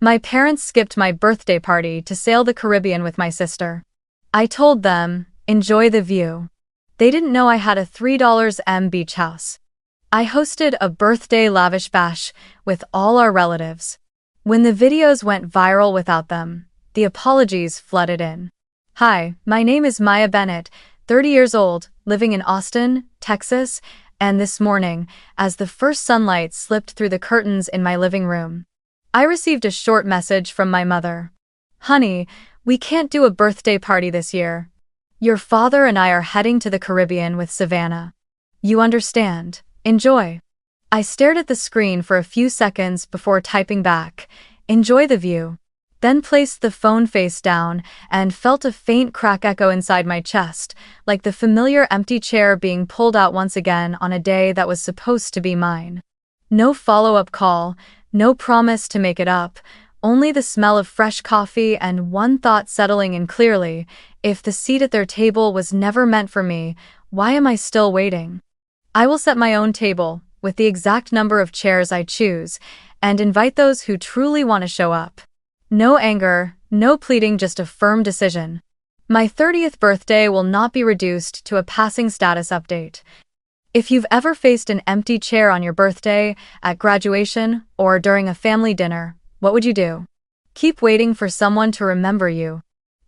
My parents skipped my birthday party to sail the Caribbean with my sister. I told them, enjoy the view. They didn't know I had a $3 beach house. I hosted a birthday lavish bash with all our relatives. When the videos went viral without them, the apologies flooded in. Hi, my name is Maya Bennett, 30 years old, living in Austin, Texas, and this morning, as the first sunlight slipped through the curtains in my living room, I received a short message from my mother. Honey, we can't do a birthday party this year. Your father and I are heading to the Caribbean with Savannah. You understand. Enjoy. I stared at the screen for a few seconds before typing back, enjoy the view, then placed the phone face down and felt a faint crack echo inside my chest, like the familiar empty chair being pulled out once again on a day that was supposed to be mine. No follow-up call, no promise to make it up, only the smell of fresh coffee and one thought settling in clearly, if the seat at their table was never meant for me, why am I still waiting? I will set my own table, with the exact number of chairs I choose, and invite those who truly want to show up. No anger, no pleading, just a firm decision. My 30th birthday will not be reduced to a passing status update. If you've ever faced an empty chair on your birthday, at graduation, or during a family dinner, what would you do? Keep waiting for someone to remember you?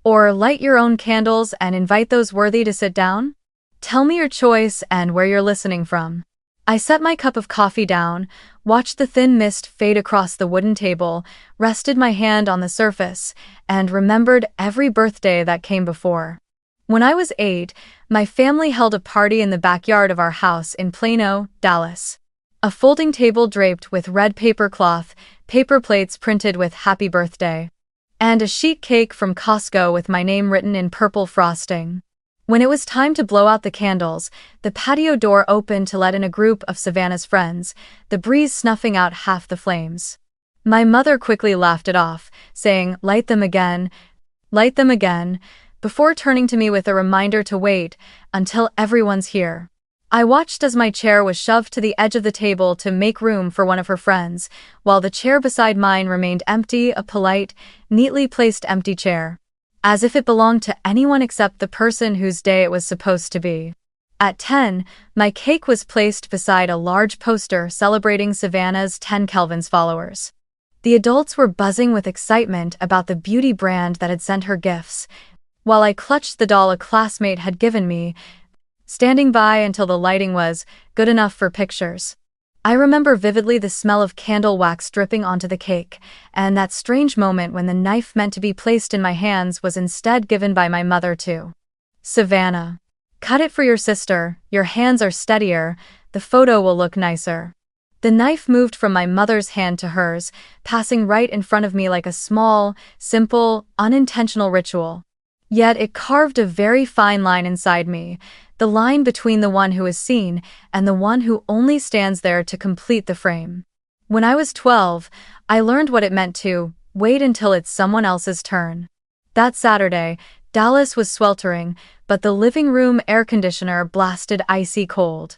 Or light your own candles and invite those worthy to sit down? Tell me your choice and where you're listening from. I set my cup of coffee down, watched the thin mist fade across the wooden table, rested my hand on the surface, and remembered every birthday that came before. When I was 8, my family held a party in the backyard of our house in Plano, Dallas. A folding table draped with red paper cloth, paper plates printed with "Happy Birthday," and a sheet cake from Costco with my name written in purple frosting. When it was time to blow out the candles, the patio door opened to let in a group of Savannah's friends, the breeze snuffing out half the flames. My mother quickly laughed it off, saying, light them again, before turning to me with a reminder to wait until everyone's here. I watched as my chair was shoved to the edge of the table to make room for one of her friends, while the chair beside mine remained empty, a polite, neatly placed empty chair, as if it belonged to anyone except the person whose day it was supposed to be. At 10, my cake was placed beside a large poster celebrating Savannah's 10 Kelvin's followers. The adults were buzzing with excitement about the beauty brand that had sent her gifts, while I clutched the doll a classmate had given me, standing by until the lighting was good enough for pictures. I remember vividly the smell of candle wax dripping onto the cake, and that strange moment when the knife meant to be placed in my hands was instead given by my mother to Savannah. Cut it for your sister, your hands are steadier, the photo will look nicer. The knife moved from my mother's hand to hers, passing right in front of me like a small, simple, unintentional ritual. Yet it carved a very fine line inside me, the line between the one who is seen and the one who only stands there to complete the frame. When I was 12, I learned what it meant to wait until it's someone else's turn. That Saturday, Dallas was sweltering, but the living room air conditioner blasted icy cold.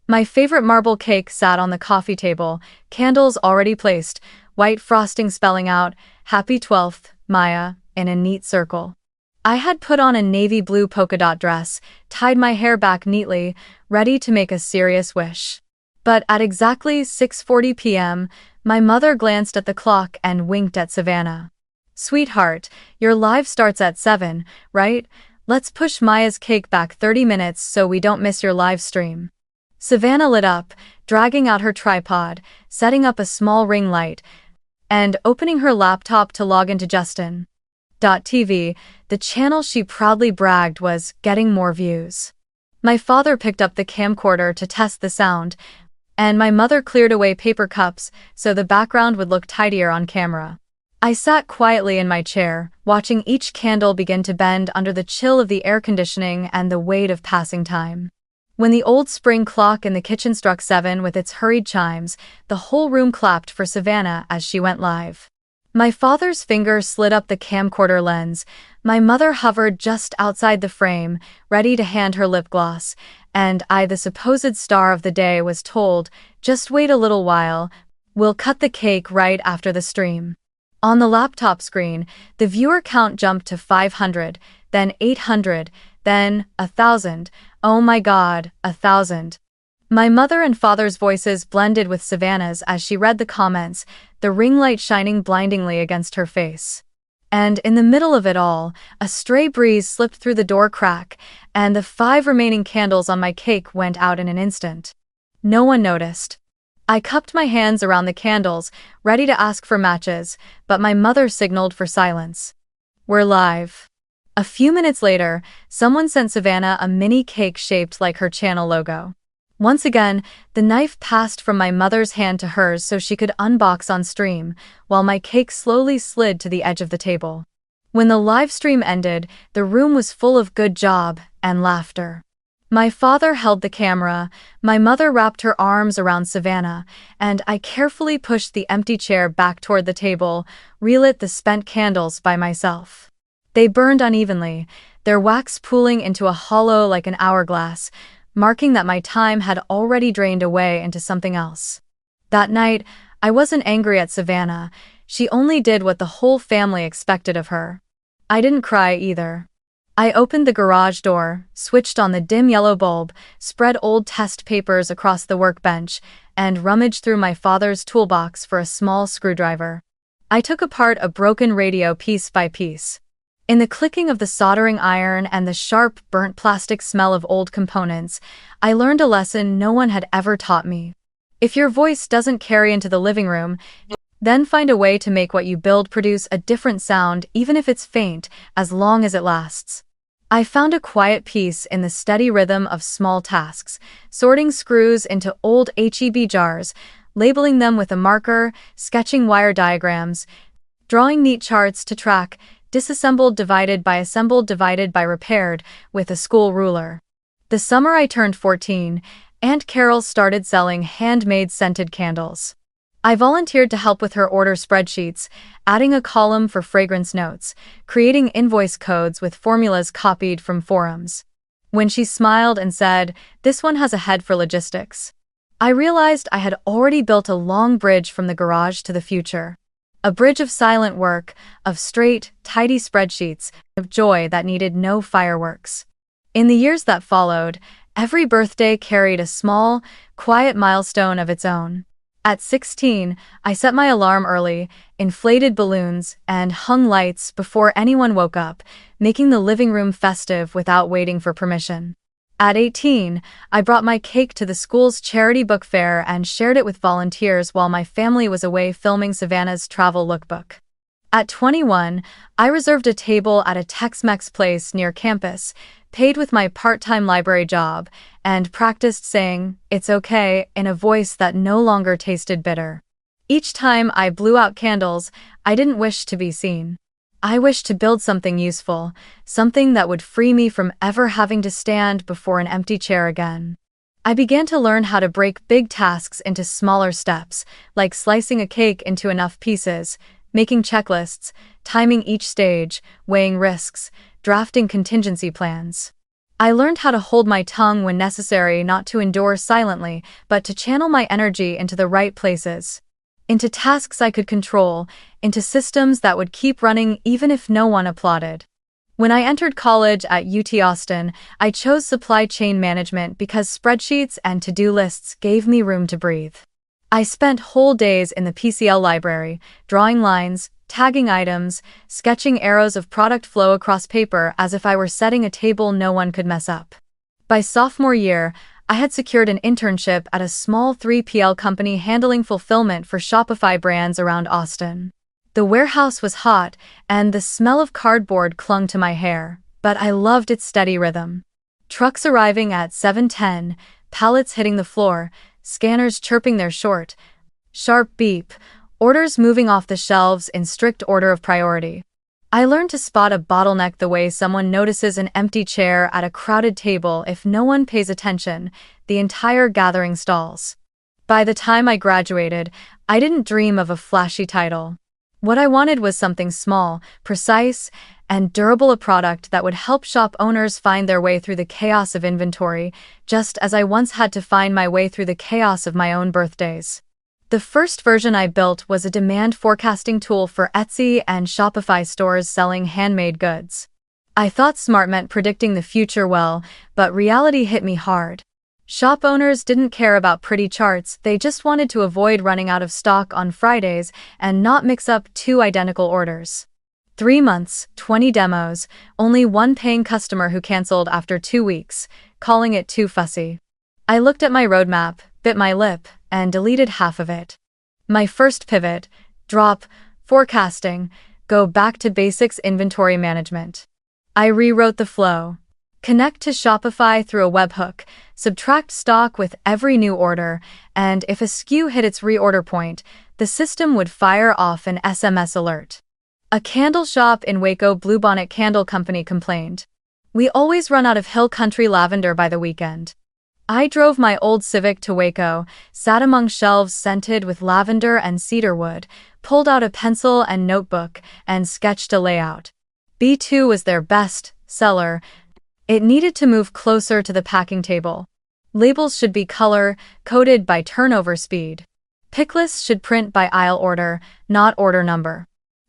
My favorite marble cake sat on the coffee table, candles already placed, white frosting spelling out, "Happy 12th, Maya," in a neat circle. I had put on a navy blue polka dot dress, tied my hair back neatly, ready to make a serious wish. But at exactly 6:40 p.m., my mother glanced at the clock and winked at Savannah. "Sweetheart, your live starts at 7, right? Let's push Maya's cake back 30 minutes so we don't miss your live stream." Savannah lit up, dragging out her tripod, setting up a small ring light, and opening her laptop to log into Justin.TV, the channel she proudly bragged was getting more views. My father picked up the camcorder to test the sound, and my mother cleared away paper cups so the background would look tidier on camera. I sat quietly in my chair, watching each candle begin to bend under the chill of the air conditioning and the weight of passing time. When the old spring clock in the kitchen struck 7 with its hurried chimes, the whole room clapped for Savannah as she went live. My father's finger slid up the camcorder lens, my mother hovered just outside the frame, ready to hand her lip gloss, and I, the supposed star of the day, was told, "Just wait a little while, we'll cut the cake right after the stream." On the laptop screen, the viewer count jumped to 500, then 800, then 1,000. Oh my God, 1,000. My mother and father's voices blended with Savannah's as she read the comments, the ring light shining blindingly against her face. And in the middle of it all, a stray breeze slipped through the door crack, and the 5 remaining candles on my cake went out in an instant. No one noticed. I cupped my hands around the candles, ready to ask for matches, but my mother signaled for silence. We're live. A few minutes later, someone sent Savannah a mini cake shaped like her channel logo. Once again, the knife passed from my mother's hand to hers so she could unbox on stream, while my cake slowly slid to the edge of the table. When the live stream ended, the room was full of good job and laughter. My father held the camera, my mother wrapped her arms around Savannah, and I carefully pushed the empty chair back toward the table, relit the spent candles by myself. They burned unevenly, their wax pooling into a hollow like an hourglass, marking that my time had already drained away into something else. That night, I wasn't angry at Savannah. She only did what the whole family expected of her. I didn't cry either. I opened the garage door, switched on the dim yellow bulb, spread old test papers across the workbench, and rummaged through my father's toolbox for a small screwdriver. I took apart a broken radio piece by piece. In the clicking of the soldering iron and the sharp, burnt plastic smell of old components, I learned a lesson no one had ever taught me. If your voice doesn't carry into the living room, then find a way to make what you build produce a different sound, even if it's faint, as long as it lasts. I found a quiet peace in the steady rhythm of small tasks, sorting screws into old HEB jars, labeling them with a marker, sketching wire diagrams, drawing neat charts to track, disassembled divided by assembled divided by repaired, with a school ruler. The summer I turned 14, Aunt Carol started selling handmade scented candles. I volunteered to help with her order spreadsheets, adding a column for fragrance notes, creating invoice codes with formulas copied from forums. When she smiled and said, "This one has a head for logistics," I realized I had already built a long bridge from the garage to the future. A bridge of silent work, of straight, tidy spreadsheets, of joy that needed no fireworks. In the years that followed, every birthday carried a small, quiet milestone of its own. At 16, I set my alarm early, inflated balloons, and hung lights before anyone woke up, making the living room festive without waiting for permission. At 18, I brought my cake to the school's charity book fair and shared it with volunteers while my family was away filming Savannah's travel lookbook. At 21, I reserved a table at a Tex-Mex place near campus, paid with my part-time library job, and practiced saying, "It's okay," in a voice that no longer tasted bitter. Each time I blew out candles, I didn't wish to be seen. I wished to build something useful, something that would free me from ever having to stand before an empty chair again. I began to learn how to break big tasks into smaller steps, like slicing a cake into enough pieces, making checklists, timing each stage, weighing risks, drafting contingency plans. I learned how to hold my tongue when necessary, not to endure silently, but to channel my energy into the right places. Into tasks I could control, into systems that would keep running even if no one applauded. When I entered college at UT Austin, I chose supply chain management because spreadsheets and to-do lists gave me room to breathe. I spent whole days in the PCL library, drawing lines, tagging items, sketching arrows of product flow across paper as if I were setting a table no one could mess up. By sophomore year, I had secured an internship at a small 3PL company handling fulfillment for Shopify brands around Austin. The warehouse was hot, and the smell of cardboard clung to my hair, but I loved its steady rhythm. Trucks arriving at 7:10, pallets hitting the floor, scanners chirping their short, sharp beep, orders moving off the shelves in strict order of priority. I learned to spot a bottleneck the way someone notices an empty chair at a crowded table. If no one pays attention, the entire gathering stalls. By the time I graduated, I didn't dream of a flashy title. What I wanted was something small, precise, and durable, a product that would help shop owners find their way through the chaos of inventory, just as I once had to find my way through the chaos of my own birthdays. The first version I built was a demand forecasting tool for Etsy and Shopify stores selling handmade goods. I thought smart meant predicting the future well, but reality hit me hard. Shop owners didn't care about pretty charts, they just wanted to avoid running out of stock on Fridays and not mix up two identical orders. 3 months, 20 demos, only one paying customer who canceled after 2 weeks, calling it too fussy. I looked at my roadmap, bit my lip, and deleted half of it. My first pivot: drop forecasting, go back to basics inventory management. I rewrote the flow. Connect to Shopify through a webhook, subtract stock with every new order, and if a SKU hit its reorder point, the system would fire off an SMS alert. A candle shop in Waco Bluebonnet Candle Company complained, "We always run out of Hill Country lavender by the weekend." I drove my old Civic to Waco, sat among shelves scented with lavender and cedarwood, pulled out a pencil and notebook, and sketched a layout. B2 was their best seller. It needed to move closer to the packing table. Labels should be color-coded by turnover speed. Pick lists should print by aisle order, not order number.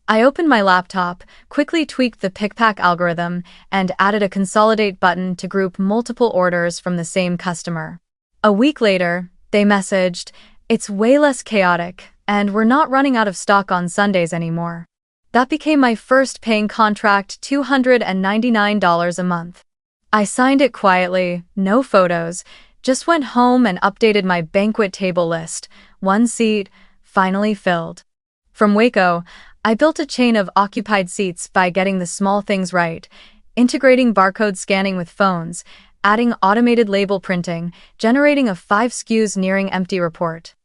I opened my laptop, quickly tweaked the pick-pack algorithm, and added a consolidate button to group multiple orders from the same customer. A week later, they messaged, "It's way less chaotic, and we're not running out of stock on Sundays anymore." That became my first paying contract, $299 a month. I signed it quietly, no photos, just went home and updated my banquet table list, one seat, finally filled. From Waco, I built a chain of occupied seats by getting the small things right, integrating barcode scanning with phones, adding automated label printing, generating a 5 SKUs nearing empty report.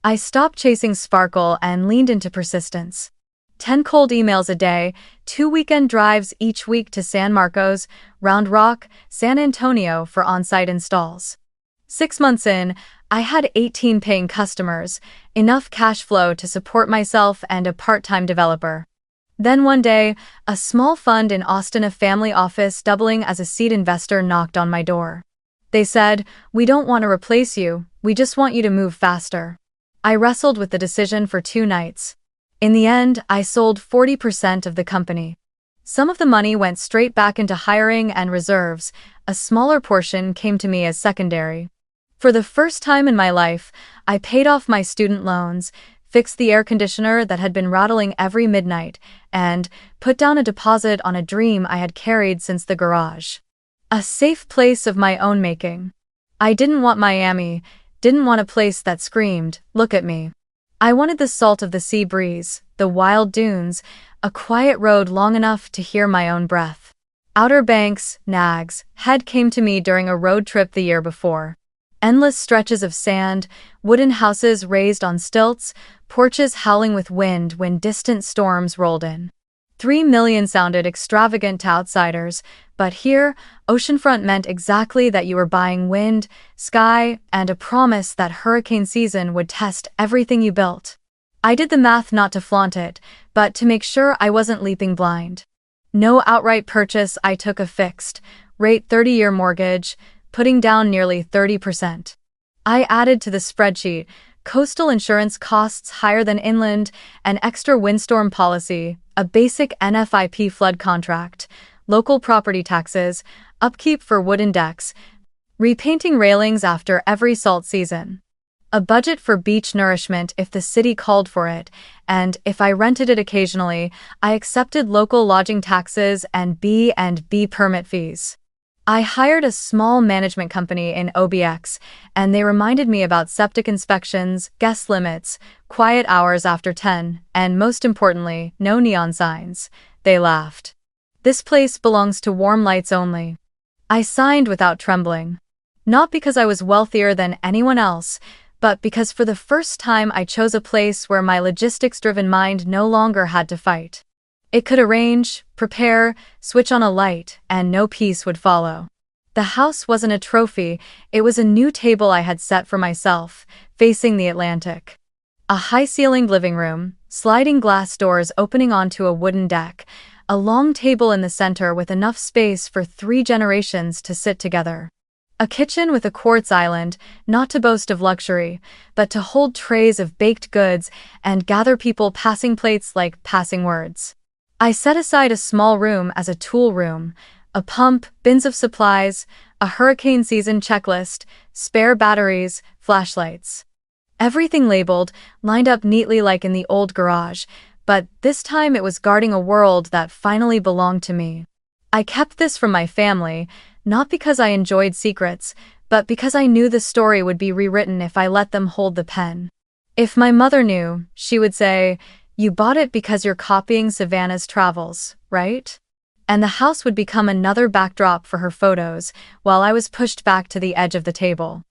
I stopped chasing sparkle and leaned into persistence. 10 cold emails a day, 2 weekend drives each week to San Marcos, Round Rock, San Antonio for on-site installs. 6 months in, I had 18 paying customers, enough cash flow to support myself and a part-time developer. Then one day, a small fund in Austin, a family office doubling as a seed investor, knocked on my door. They said, "We don't want to replace you, we just want you to move faster." I wrestled with the decision for 2 nights. In the end, I sold 40% of the company. Some of the money went straight back into hiring and reserves. A smaller portion came to me as secondary. For the first time in my life, I paid off my student loans, fixed the air conditioner that had been rattling every midnight, and put down a deposit on a dream I had carried since the garage. A safe place of my own making. I didn't want Miami, didn't want a place that screamed, "Look at me." I wanted the salt of the sea breeze, the wild dunes, a quiet road long enough to hear my own breath. Outer Banks, Nags, Head came to me during a road trip the year before. Endless stretches of sand, wooden houses raised on stilts, porches howling with wind when distant storms rolled in. 3 million sounded extravagant to outsiders, but here, oceanfront meant exactly that. You were buying wind, sky, and a promise that hurricane season would test everything you built. I did the math not to flaunt it, but to make sure I wasn't leaping blind. No outright purchase, I took a fixed rate 30-year mortgage, putting down nearly 30%. I added to the spreadsheet coastal insurance costs higher than inland, an extra windstorm policy, a basic NFIP flood contract, local property taxes, upkeep for wooden decks, repainting railings after every salt season, a budget for beach nourishment if the city called for it, and if I rented it occasionally, I accepted local lodging taxes and B&B permit fees. I hired a small management company in OBX, and they reminded me about septic inspections, guest limits, quiet hours after 10, and most importantly, no neon signs. They laughed. "This place belongs to warm lights only." I signed without trembling. Not because I was wealthier than anyone else, but because for the first time I chose a place where my logistics-driven mind no longer had to fight. It could arrange, prepare, switch on a light, and no peace would follow. The house wasn't a trophy, it was a new table I had set for myself, facing the Atlantic. A high-ceilinged living room, sliding glass doors opening onto a wooden deck, a long table in the center with enough space for 3 generations to sit together. A kitchen with a quartz island, not to boast of luxury, but to hold trays of baked goods and gather people passing plates like passing words. I set aside a small room as a tool room, a pump, bins of supplies, a hurricane season checklist, spare batteries, flashlights. Everything labeled, lined up neatly like in the old garage, but this time it was guarding a world that finally belonged to me. I kept this from my family, not because I enjoyed secrets, but because I knew the story would be rewritten if I let them hold the pen. If my mother knew, she would say, "You bought it because you're copying Savannah's travels, right?" And the house would become another backdrop for her photos, while I was pushed back to the edge of the table.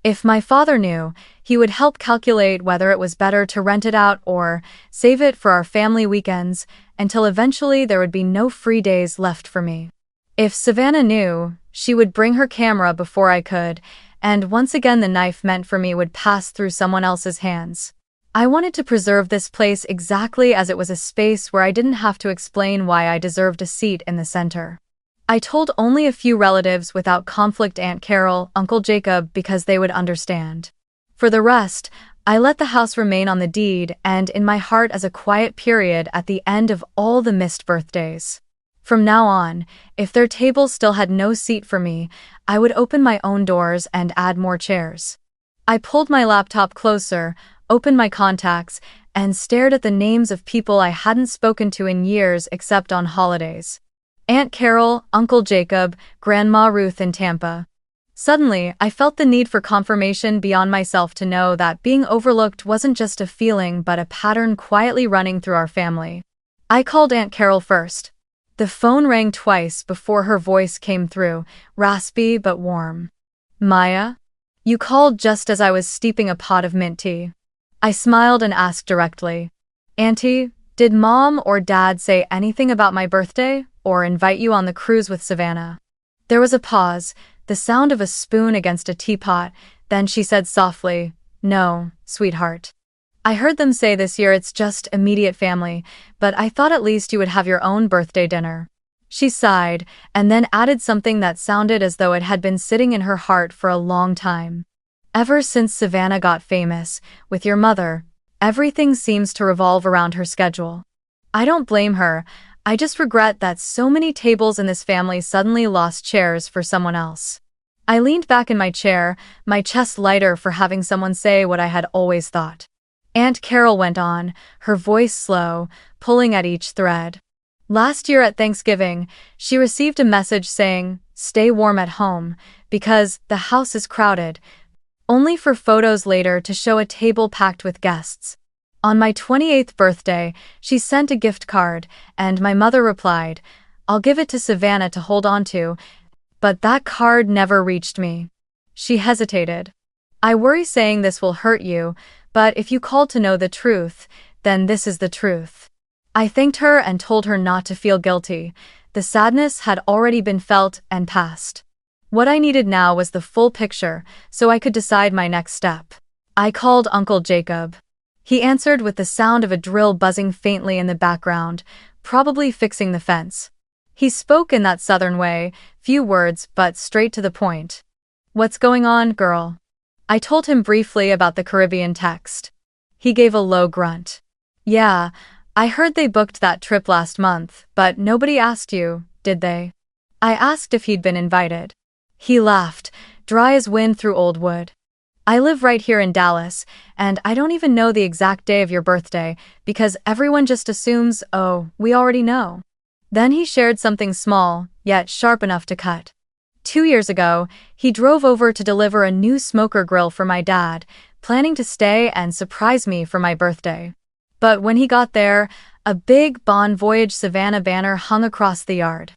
If my father knew, he would help calculate whether it was better to rent it out or save it for our family weekends, until eventually there would be no free days left for me. If Savannah knew, she would bring her camera before I could, and once again the knife meant for me would pass through someone else's hands. I wanted to preserve this place exactly as it was, a space where I didn't have to explain why I deserved a seat in the center. I told only a few relatives without conflict: Aunt Carol, Uncle Jacob, because they would understand. For the rest, I let the house remain on the deed and in my heart as a quiet period at the end of all the missed birthdays. From now on, if their table still had no seat for me, I would open my own doors and add more chairs. I pulled my laptop closer, opened my contacts, and stared at the names of people I hadn't spoken to in years except on holidays. Aunt Carol, Uncle Jacob, Grandma Ruth in Tampa. Suddenly, I felt the need for confirmation beyond myself to know that being overlooked wasn't just a feeling but a pattern quietly running through our family. I called Aunt Carol first. The phone rang twice before her voice came through, raspy but warm. "Maya? You called just as I was steeping a pot of mint tea." I smiled and asked directly, "Auntie, did Mom or Dad say anything about my birthday, or invite you on the cruise with Savannah?" There was a pause, the sound of a spoon against a teapot, then she said softly, "No, sweetheart. I heard them say this year it's just immediate family, but I thought at least you would have your own birthday dinner." She sighed, and then added something that sounded as though it had been sitting in her heart for a long time. "Ever since Savannah got famous, with your mother, everything seems to revolve around her schedule. I don't blame her, I just regret that so many tables in this family suddenly lost chairs for someone else." I leaned back in my chair, my chest lighter for having someone say what I had always thought. Aunt Carol went on, her voice slow, pulling at each thread. "Last year at Thanksgiving, she received a message saying, 'Stay warm at home, because the house is crowded,' only for photos later to show a table packed with guests. On my 28th birthday, she sent a gift card, and my mother replied, 'I'll give it to Savannah to hold on to,' but that card never reached me." She hesitated. "I worry saying this will hurt you, but if you called to know the truth, then this is the truth." I thanked her and told her not to feel guilty. The sadness had already been felt and passed. What I needed now was the full picture, so I could decide my next step. I called Uncle Jacob. He answered with the sound of a drill buzzing faintly in the background, probably fixing the fence. He spoke in that southern way, few words but straight to the point. "What's going on, girl?" I told him briefly about the Caribbean text. He gave a low grunt. "Yeah, I heard they booked that trip last month, but nobody asked you, did they?" I asked if he'd been invited. He laughed, dry as wind through old wood. "I live right here in Dallas, and I don't even know the exact day of your birthday, because everyone just assumes, oh, we already know." Then he shared something small, yet sharp enough to cut. 2 years ago, he drove over to deliver a new smoker grill for my dad, planning to stay and surprise me for my birthday. But when he got there, a big Bon Voyage Savannah banner hung across the yard.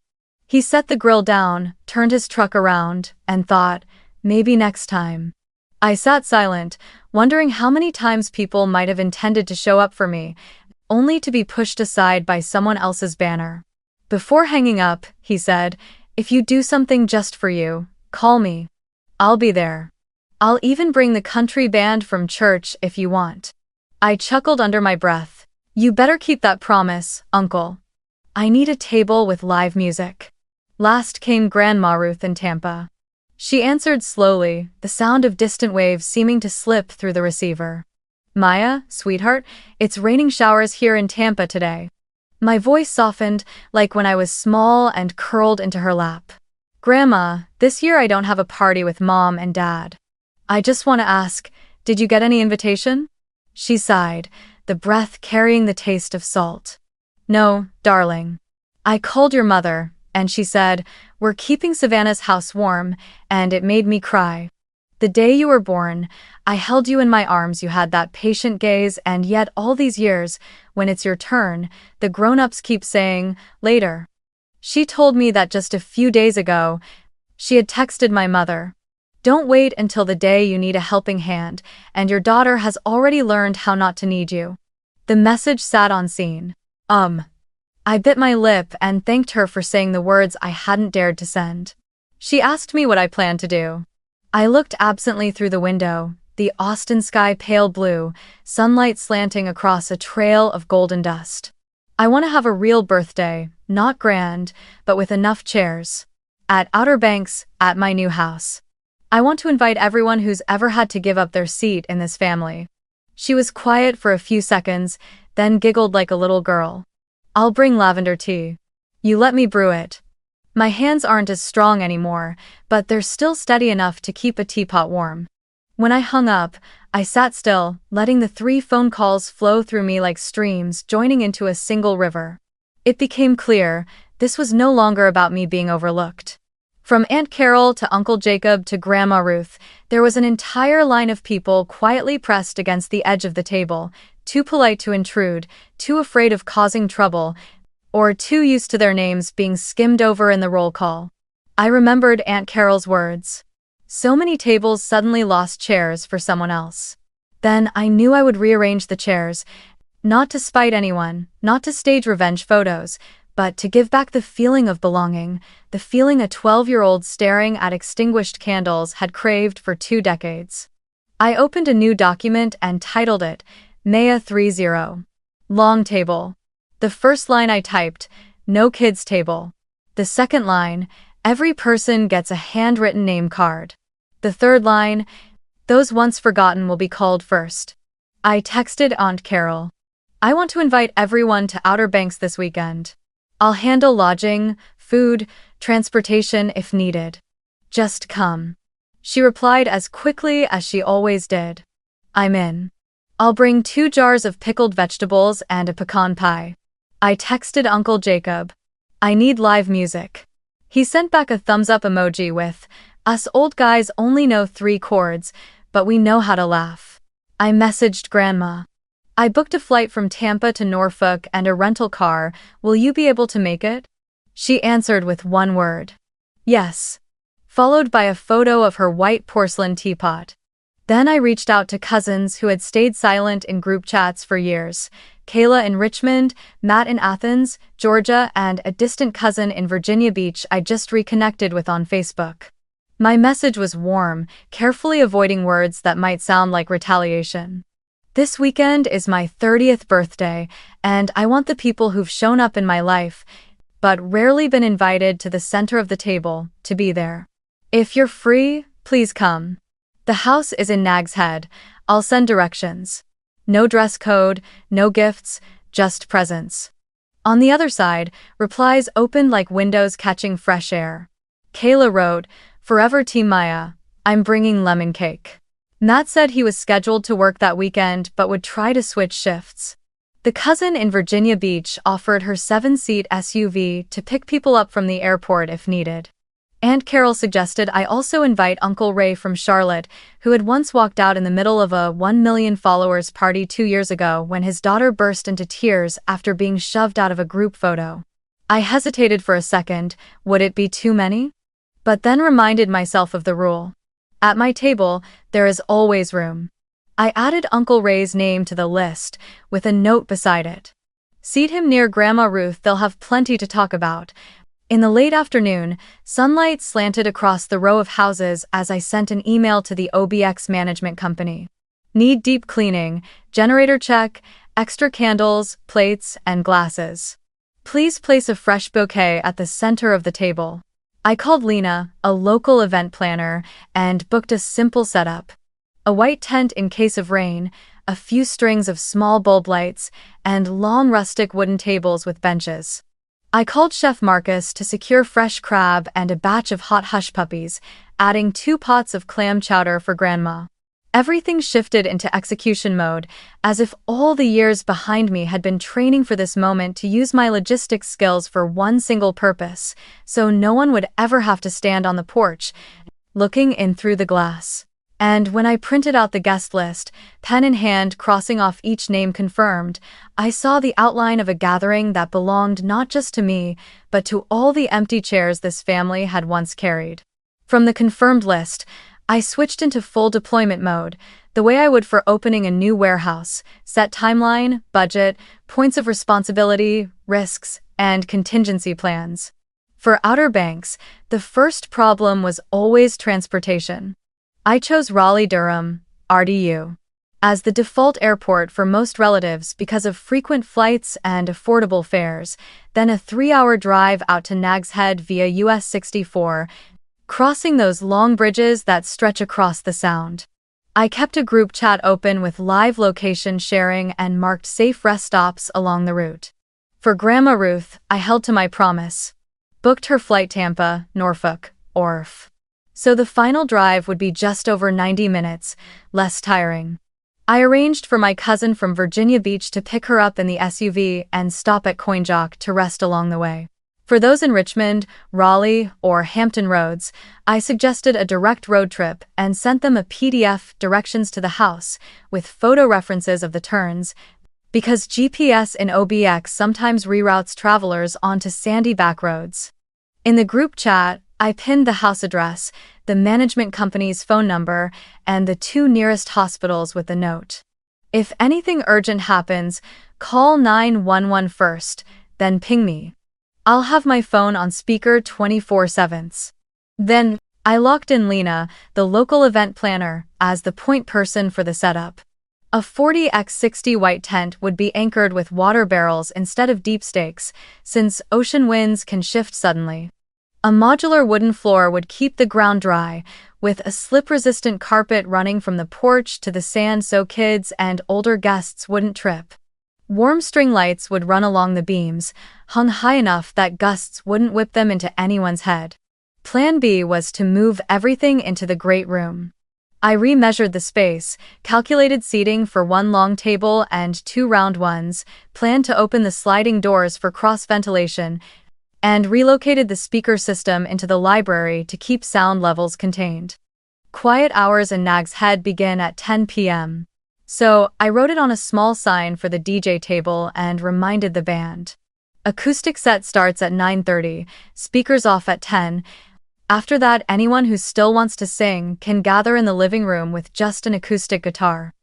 He set the grill down, turned his truck around, and thought, maybe next time. I sat silent, wondering how many times people might have intended to show up for me, only to be pushed aside by someone else's banner. Before hanging up, he said, "If you do something just for you, call me. I'll be there. I'll even bring the country band from church if you want." I chuckled under my breath. "You better keep that promise, Uncle. I need a table with live music." Last came Grandma Ruth in Tampa. She answered slowly, the sound of distant waves seeming to slip through the receiver. Maya, sweetheart, it's raining showers here in Tampa today. My voice softened, like when I was small and curled into her lap. Grandma, this year I don't have a party with Mom and Dad. I just want to ask, did you get any invitation? She sighed, the breath carrying the taste of salt. No, darling. I called your mother, and she said, we're keeping Savannah's house warm, and it made me cry. The day you were born, I held you in my arms. You had that patient gaze, and yet all these years, when it's your turn, the grown-ups keep saying, later. She told me that just a few days ago. She had texted my mother. Don't wait until the day you need a helping hand, and your daughter has already learned how not to need you. The message sat on scene. I bit my lip and thanked her for saying the words I hadn't dared to send. She asked me what I planned to do. I looked absently through the window, the Austin sky pale blue, sunlight slanting across a trail of golden dust. I want to have a real birthday, not grand, but with enough chairs. At Outer Banks, at my new house. I want to invite everyone who's ever had to give up their seat in this family. She was quiet for a few seconds, then giggled like a little girl. I'll bring lavender tea. You let me brew it. My hands aren't as strong anymore, but they're still steady enough to keep a teapot warm. When I hung up, I sat still, letting the 3 phone calls flow through me like streams joining into a single river. It became clear, this was no longer about me being overlooked. From Aunt Carol to Uncle Jacob to Grandma Ruth, there was an entire line of people quietly pressed against the edge of the table, too polite to intrude, too afraid of causing trouble, or too used to their names being skimmed over in the roll call. I remembered Aunt Carol's words. So many tables suddenly lost chairs for someone else. Then I knew I would rearrange the chairs, not to spite anyone, not to stage revenge photos, but to give back the feeling of belonging, the feeling a 12-year-old staring at extinguished candles had craved for 2 decades. I opened a new document and titled it, Maya 30. Long table. The first line I typed, no kids table. The second line, every person gets a handwritten name card. The third line, those once forgotten will be called first. I texted Aunt Carol. I want to invite everyone to Outer Banks this weekend. I'll handle lodging, food, transportation if needed. Just come. She replied as quickly as she always did. I'm in. I'll bring 2 jars of pickled vegetables and a pecan pie. I texted Uncle Jacob. I need live music. He sent back a thumbs-up emoji with, us old guys only know 3 chords, but we know how to laugh. I messaged Grandma. I booked a flight from Tampa to Norfolk and a rental car. Will you be able to make it? She answered with one word. Yes. Followed by a photo of her white porcelain teapot. Then I reached out to cousins who had stayed silent in group chats for years. Kayla in Richmond, Matt in Athens, Georgia, and a distant cousin in Virginia Beach I just reconnected with on Facebook. My message was warm, carefully avoiding words that might sound like retaliation. This weekend is my 30th birthday, and I want the people who've shown up in my life, but rarely been invited to the center of the table, to be there. If you're free, please come. The house is in Nag's Head. I'll send directions. No dress code, no gifts, just presents. On the other side, replies opened like windows catching fresh air. Kayla wrote, Forever Team Maya, I'm bringing lemon cake. Matt said he was scheduled to work that weekend but would try to switch shifts. The cousin in Virginia Beach offered her 7-seat SUV to pick people up from the airport if needed. Aunt Carol suggested I also invite Uncle Ray from Charlotte, who had once walked out in the middle of a 1 million followers party 2 years ago when his daughter burst into tears after being shoved out of a group photo. I hesitated for a second, would it be too many? But then reminded myself of the rule. At my table, there is always room. I added Uncle Ray's name to the list, with a note beside it. Seat him near Grandma Ruth, they'll have plenty to talk about. In the late afternoon, sunlight slanted across the row of houses as I sent an email to the OBX management company. Need deep cleaning, generator check, extra candles, plates, and glasses. Please place a fresh bouquet at the center of the table. I called Lena, a local event planner, and booked a simple setup. A white tent in case of rain, a few strings of small bulb lights, and long rustic wooden tables with benches. I called Chef Marcus to secure fresh crab and a batch of hot hush puppies, adding 2 pots of clam chowder for Grandma. Everything shifted into execution mode, as if all the years behind me had been training for this moment to use my logistics skills for one single purpose, so no one would ever have to stand on the porch, looking in through the glass. And when I printed out the guest list, pen in hand crossing off each name confirmed, I saw the outline of a gathering that belonged not just to me, but to all the empty chairs this family had once carried. From the confirmed list, I switched into full deployment mode, the way I would for opening a new warehouse: set timeline, budget, points of responsibility, risks, and contingency plans. For Outer Banks, the first problem was always transportation. I chose Raleigh-Durham, RDU, as the default airport for most relatives because of frequent flights and affordable fares, then a 3-hour drive out to Nags Head via US 64, crossing those long bridges that stretch across the Sound. I kept a group chat open with live location sharing and marked safe rest stops along the route. For Grandma Ruth, I held to my promise. Booked her flight Tampa, Norfolk, ORF. So the final drive would be just over 90 minutes, less tiring. I arranged for my cousin from Virginia Beach to pick her up in the SUV and stop at CoinJock to rest along the way. For those in Richmond, Raleigh, or Hampton Roads, I suggested a direct road trip and sent them a PDF, directions to the house, with photo references of the turns, because GPS in OBX sometimes reroutes travelers onto sandy back roads. In the group chat, I pinned the house address, the management company's phone number, and the 2 nearest hospitals with the note: if anything urgent happens, call 911 first, then ping me. I'll have my phone on speaker 24/7. Then, I locked in Lena, the local event planner, as the point person for the setup. A 40x60 white tent would be anchored with water barrels instead of deep stakes, since ocean winds can shift suddenly. A modular wooden floor would keep the ground dry, with a slip-resistant carpet running from the porch to the sand so kids and older guests wouldn't trip. Warm string lights would run along the beams, hung high enough that gusts wouldn't whip them into anyone's head. Plan B was to move everything into the great room. I remeasured the space, calculated seating for 1 long table and 2 round ones, planned to open the sliding doors for cross-ventilation, and relocated the speaker system into the library to keep sound levels contained. Quiet hours in Nags Head begin at 10 p.m. So, I wrote it on a small sign for the DJ table and reminded the band. Acoustic set starts at 9:30, speakers off at 10. After that, anyone who still wants to sing can gather in the living room with just an acoustic guitar.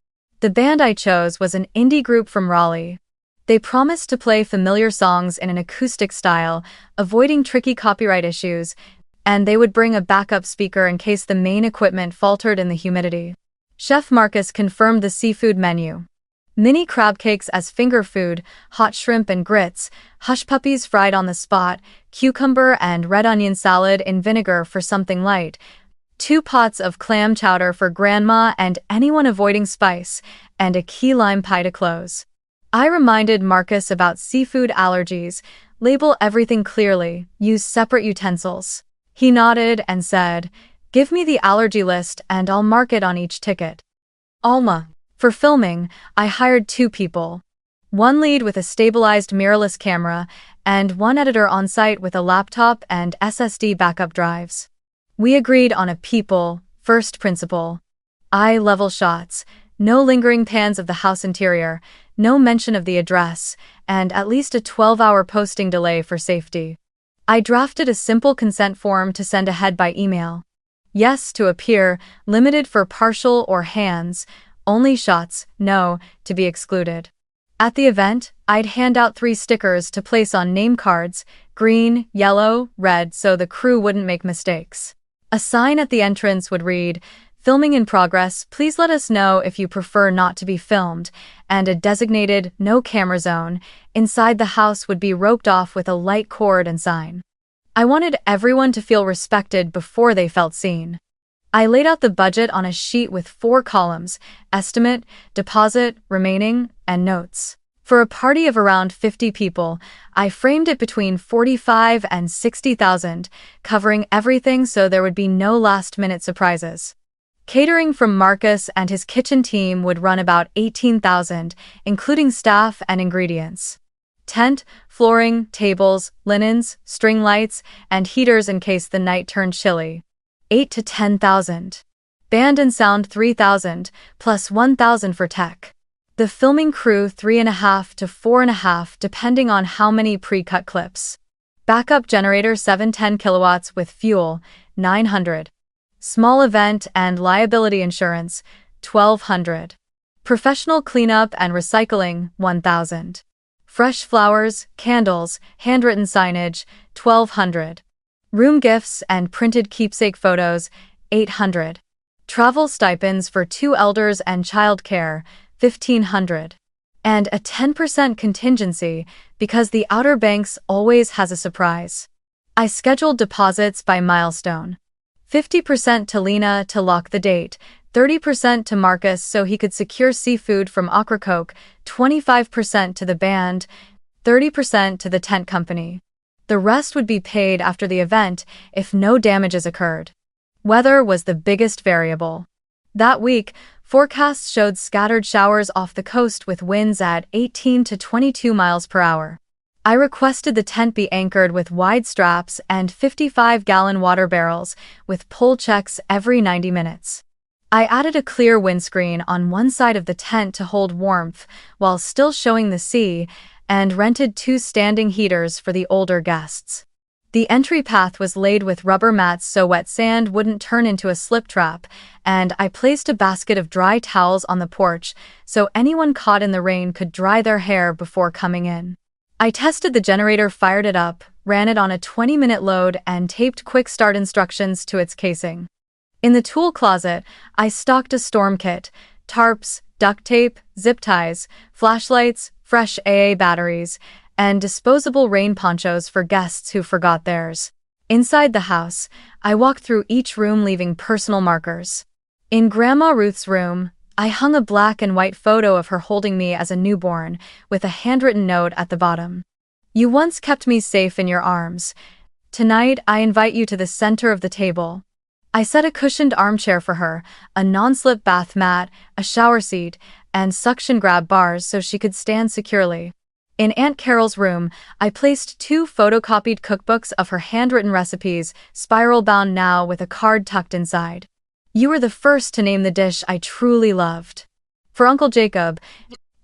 The band I chose was an indie group from Raleigh. They promised to play familiar songs in an acoustic style, avoiding tricky copyright issues, and they would bring a backup speaker in case the main equipment faltered in the humidity. Chef Marcus confirmed the seafood menu. Mini crab cakes as finger food, hot shrimp and grits, hush puppies fried on the spot, cucumber and red onion salad in vinegar for something light, 2 pots of clam chowder for Grandma and anyone avoiding spice, and a key lime pie to close. I reminded Marcus about seafood allergies: label everything clearly, use separate utensils. He nodded and said, "Give me the allergy list and I'll mark it on each ticket." Alma. For filming, I hired 2 people. 1 lead with a stabilized mirrorless camera, and 1 editor on site with a laptop and SSD backup drives. We agreed on a people first principle. Eye-level shots, no lingering pans of the house interior, no mention of the address, and at least a 12-hour posting delay for safety. I drafted a simple consent form to send ahead by email. Yes to appear, limited for partial or hands, only shots, no, to be excluded. At the event, I'd hand out 3 stickers to place on name cards, green, yellow, red, so the crew wouldn't make mistakes. A sign at the entrance would read, "Filming in progress, please let us know if you prefer not to be filmed," and a designated no camera zone inside the house would be roped off with a light cord and sign. I wanted everyone to feel respected before they felt seen. I laid out the budget on a sheet with 4 columns: estimate, deposit, remaining, and notes. For a party of around 50 people, I framed it between 45 and 60,000, covering everything so there would be no last-minute surprises. Catering from Marcus and his kitchen team would run about 18,000, including staff and ingredients. Tent, flooring, tables, linens, string lights, and heaters in case the night turned chilly. 8 to 10,000. Band and sound 3,000, plus 1,000 for tech. The filming crew 3.5 to 4.5 depending on how many pre-cut clips. Backup generator 710 kilowatts with fuel, 900. Small event and liability insurance, 1,200. Professional cleanup and recycling, 1,000. Fresh flowers, candles, handwritten signage, 1,200. Room gifts and printed keepsake photos, 800. Travel stipends for 2 elders and childcare, 1,500. And a 10% contingency because the Outer Banks always has a surprise. I scheduled deposits by milestone. 50% to Lena to lock the date, 30% to Marcus so he could secure seafood from Aquacoke, 25% to the band, 30% to the tent company. The rest would be paid after the event if no damages occurred. Weather was the biggest variable. That week, forecasts showed scattered showers off the coast with winds at 18 to 22 miles per hour. I requested the tent be anchored with wide straps and 55-gallon water barrels, with pull checks every 90 minutes. I added a clear windscreen on one side of the tent to hold warmth while still showing the sea, and rented 2 standing heaters for the older guests. The entry path was laid with rubber mats so wet sand wouldn't turn into a slip trap, and I placed a basket of dry towels on the porch so anyone caught in the rain could dry their hair before coming in. I tested the generator, fired it up, ran it on a 20-minute load, and taped quick start instructions to its casing. In the tool closet, I stocked a storm kit: tarps, duct tape, zip ties, flashlights, fresh AA batteries, and disposable rain ponchos for guests who forgot theirs. Inside the house, I walked through each room leaving personal markers. In Grandma Ruth's room, I hung a black and white photo of her holding me as a newborn, with a handwritten note at the bottom. "You once kept me safe in your arms. Tonight I invite you to the center of the table." I set a cushioned armchair for her, a non-slip bath mat, a shower seat, and suction grab bars so she could stand securely. In Aunt Carol's room, I placed 2 photocopied cookbooks of her handwritten recipes, spiral-bound now with a card tucked inside. "You were the first to name the dish I truly loved." For Uncle Jacob,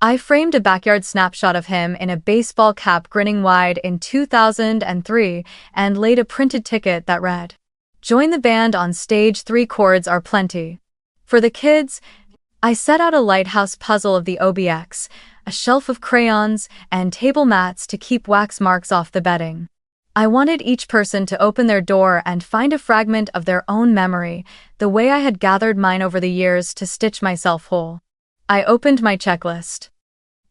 I framed a backyard snapshot of him in a baseball cap grinning wide in 2003 and laid a printed ticket that read, "Join the band on stage, 3 chords are plenty." For the kids, I set out a lighthouse puzzle of the OBX, a shelf of crayons, and table mats to keep wax marks off the bedding. I wanted each person to open their door and find a fragment of their own memory, the way I had gathered mine over the years to stitch myself whole. I opened my checklist.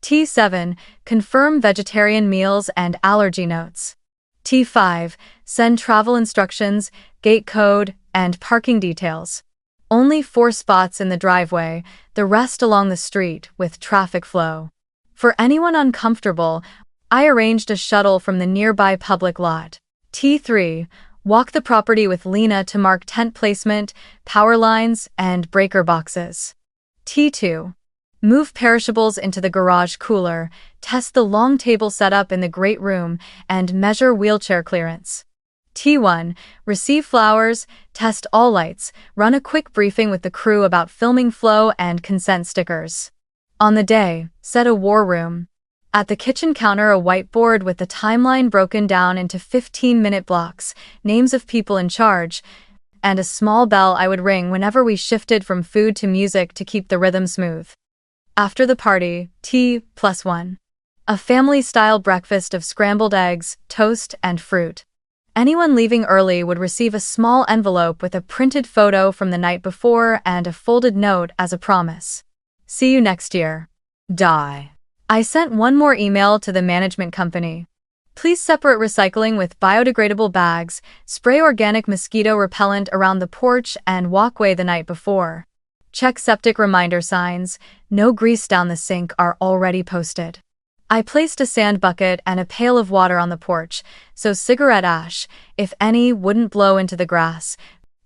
T7, confirm vegetarian meals and allergy notes. T5, send travel instructions, gate code, and parking details. Only 4 spots in the driveway, the rest along the street with traffic flow. For anyone uncomfortable, I arranged a shuttle from the nearby public lot. T3, walk the property with Lena to mark tent placement, power lines, and breaker boxes. T2, move perishables into the garage cooler, test the long table setup in the great room, and measure wheelchair clearance. T1, receive flowers, test all lights, run a quick briefing with the crew about filming flow and consent stickers. On the day, set a war room. At the kitchen counter, a whiteboard with the timeline broken down into 15-minute blocks, names of people in charge, and a small bell I would ring whenever we shifted from food to music to keep the rhythm smooth. After the party, T+1. A family-style breakfast of scrambled eggs, toast, and fruit. Anyone leaving early would receive a small envelope with a printed photo from the night before and a folded note as a promise. See you next year. Die. I sent one more email to the management company. Please separate recycling with biodegradable bags, spray organic mosquito repellent around the porch and walkway the night before. Check septic reminder signs, no grease down the sink are already posted. I placed a sand bucket and a pail of water on the porch, so cigarette ash, if any, wouldn't blow into the grass,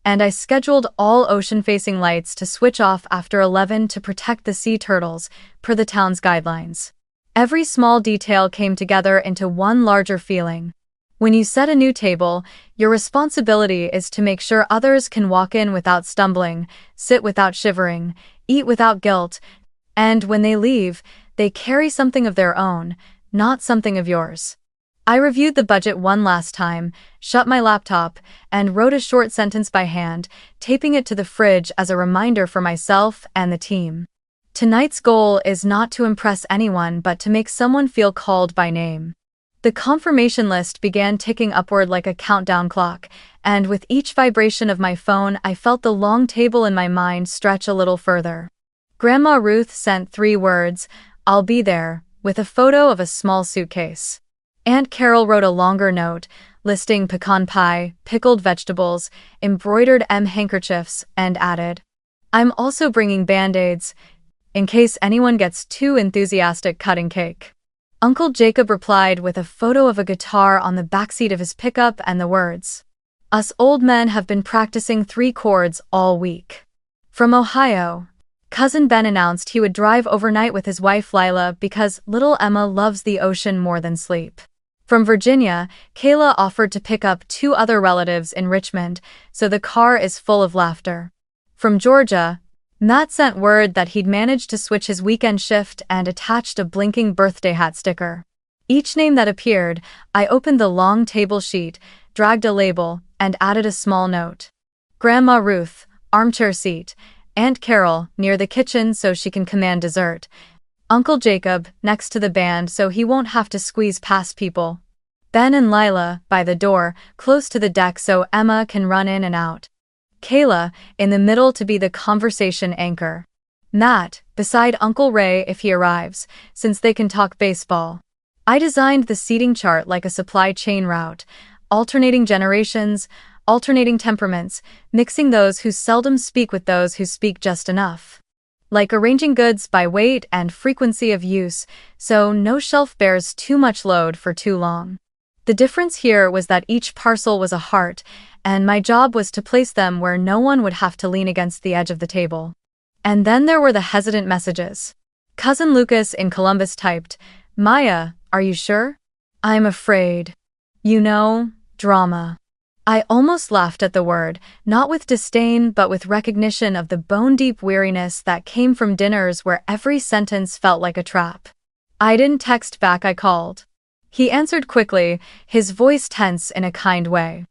and I scheduled all ocean-facing lights to switch off after 11 to protect the sea turtles, per the town's guidelines. Every small detail came together into one larger feeling. When you set a new table, your responsibility is to make sure others can walk in without stumbling, sit without shivering, eat without guilt, and when they leave, they carry something of their own, not something of yours. I reviewed the budget one last time, shut my laptop, and wrote a short sentence by hand, taping it to the fridge as a reminder for myself and the team. Tonight's goal is not to impress anyone but to make someone feel called by name. The confirmation list began ticking upward like a countdown clock, and with each vibration of my phone I felt the long table in my mind stretch a little further. Grandma Ruth sent 3 words, "I'll be there," with a photo of a small suitcase. Aunt Carol wrote a longer note, listing pecan pie, pickled vegetables, embroidered handkerchiefs, and added, "I'm also bringing Band-Aids, in case anyone gets too enthusiastic cutting cake." Uncle Jacob replied with a photo of a guitar on the backseat of his pickup and the words, "Us old men have been practicing 3 chords all week." From Ohio, Cousin Ben announced he would drive overnight with his wife Lila because little Emma loves the ocean more than sleep. From Virginia, Kayla offered to pick up 2 other relatives in Richmond, so the car is full of laughter. From Georgia, Matt sent word that he'd managed to switch his weekend shift and attached a blinking birthday hat sticker. Each name that appeared, I opened the long table sheet, dragged a label, and added a small note. Grandma Ruth, armchair seat. Aunt Carol, near the kitchen so she can command dessert. Uncle Jacob, next to the band so he won't have to squeeze past people. Ben and Lila, by the door, close to the deck so Emma can run in and out. Kayla, in the middle to be the conversation anchor. Matt, beside Uncle Ray if he arrives, since they can talk baseball. I designed the seating chart like a supply chain route, alternating generations, alternating temperaments, mixing those who seldom speak with those who speak just enough. Like arranging goods by weight and frequency of use, so no shelf bears too much load for too long. The difference here was that each parcel was a heart, and my job was to place them where no one would have to lean against the edge of the table. And then there were the hesitant messages. Cousin Lucas in Columbus typed, "Maya, are you sure? I'm afraid. You know, drama." I almost laughed at the word, not with disdain but with recognition of the bone-deep weariness that came from dinners where every sentence felt like a trap. I didn't text back, I called. He answered quickly, his voice tense in a kind way.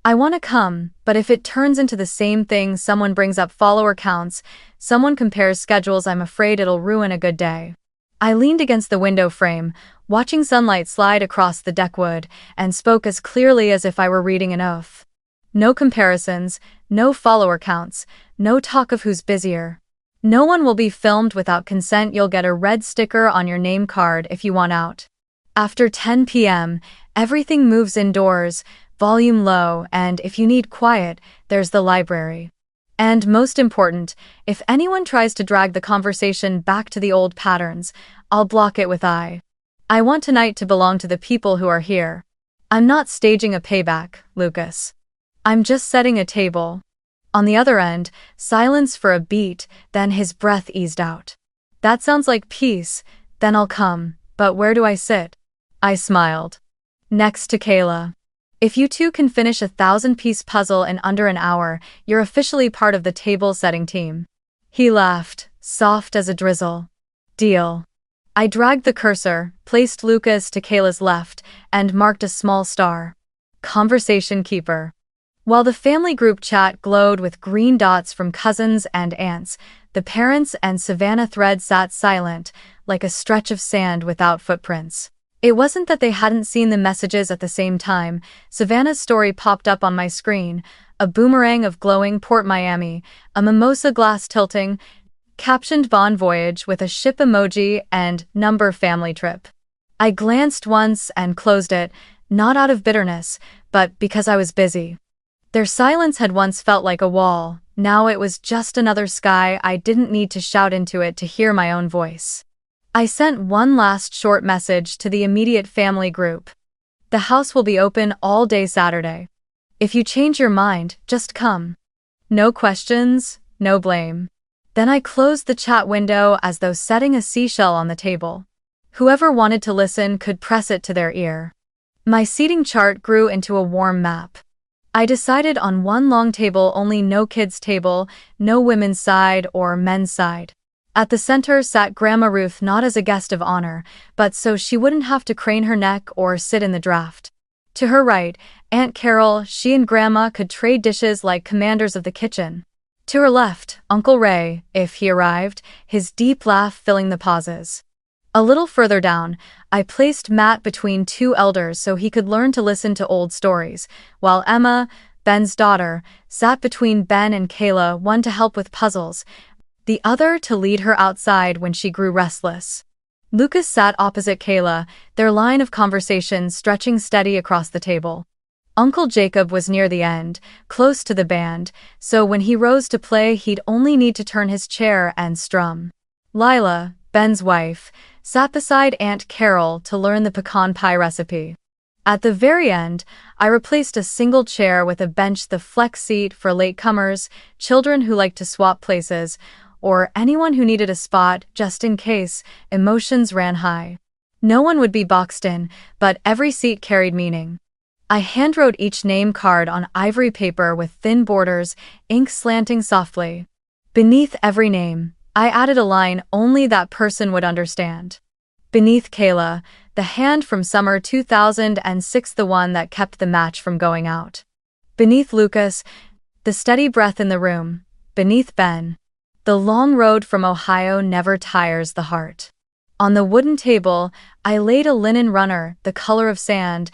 "I want to come, but if it turns into the same thing, someone brings up follower counts, someone compares schedules, I'm afraid it'll ruin a good day." I leaned against the window frame, watching sunlight slide across the deckwood, and spoke as clearly as if I were reading an oath. No comparisons, no follower counts, no talk of who's busier. No one will be filmed without consent. You'll get a red sticker on your name card if you want out. After 10 p.m., everything moves indoors, volume low, and if you need quiet, there's the library. And most important, if anyone tries to drag the conversation back to the old patterns, I'll block it with I want tonight to belong to the people who are here. I'm not staging a payback, Lucas. I'm just setting a table. On the other end, silence for a beat, then his breath eased out. "That sounds like peace, then I'll come, but where do I sit?" I smiled. "Next to Kayla. If you two can finish a 1,000-piece puzzle in under an hour, you're officially part of the table-setting team." He laughed, soft as a drizzle. "Deal." I dragged the cursor, placed Lucas to Kayla's left, and marked a small star. Conversation keeper. While the family group chat glowed with green dots from cousins and aunts, the parents and Savannah thread sat silent, like a stretch of sand without footprints. It wasn't that they hadn't seen the messages at the same time. Savannah's story popped up on my screen, a boomerang of glowing Port Miami, a mimosa glass tilting, captioned Bon Voyage with a ship emoji and number family trip. I glanced once and closed it, not out of bitterness, but because I was busy. Their silence had once felt like a wall, now it was just another sky. I didn't need to shout into it to hear my own voice. I sent one last short message to the immediate family group. The house will be open all day Saturday. If you change your mind, just come. No questions, no blame. Then I closed the chat window as though setting a seashell on the table. Whoever wanted to listen could press it to their ear. My seating chart grew into a warm map. I decided on one long table only, no kids' table, no women's side or men's side. At the center sat Grandma Ruth, not as a guest of honor, but so she wouldn't have to crane her neck or sit in the draft. To her right, Aunt Carol, she and Grandma could trade dishes like commanders of the kitchen. To her left, Uncle Ray, if he arrived, his deep laugh filling the pauses. A little further down, I placed Matt between two elders so he could learn to listen to old stories, while Emma, Ben's daughter, sat between Ben and Kayla, one to help with puzzles, the other to lead her outside when she grew restless. Lucas sat opposite Kayla, their line of conversation stretching steady across the table. Uncle Jacob was near the end, close to the band, so when he rose to play he'd only need to turn his chair and strum. Lila, Ben's wife, sat beside Aunt Carol to learn the pecan pie recipe. At the very end, I replaced a single chair with a bench, the flex seat for latecomers, children who liked to swap places, or anyone who needed a spot just in case emotions ran high. No one would be boxed in, but every seat carried meaning. I handwrote each name card on ivory paper with thin borders, ink slanting softly. Beneath every name, I added a line only that person would understand. Beneath Kayla, the hand from summer 2006, the one that kept the match from going out. Beneath Lucas, the steady breath in the room. Beneath Ben, the long road from Ohio never tires the heart. On the wooden table, I laid a linen runner, the color of sand,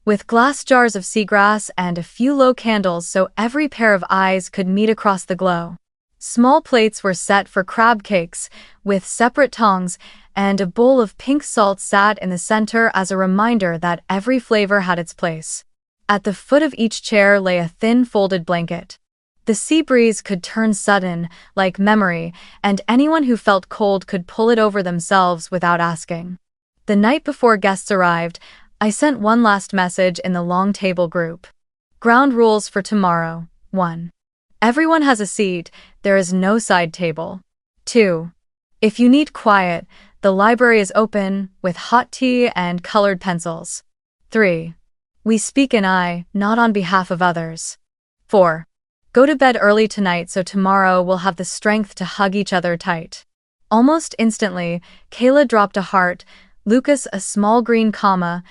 with glass jars of seagrass and a few low candles so every pair of eyes could meet across the glow. Small plates were set for crab cakes, with separate tongs, and a bowl of pink salt sat in the center as a reminder that every flavor had its place. At the foot of each chair lay a thin folded blanket. The sea breeze could turn sudden, like memory, and anyone who felt cold could pull it over themselves without asking. The night before guests arrived, I sent one last message in the long table group. Ground rules for tomorrow. 1. Everyone has a seat, there is no side table. 2. If you need quiet, the library is open, with hot tea and colored pencils. 3. We speak in I, not on behalf of others. 4. Go to bed early tonight so tomorrow we'll have the strength to hug each other tight. Almost instantly, Kayla dropped a heart, Lucas a small green comma.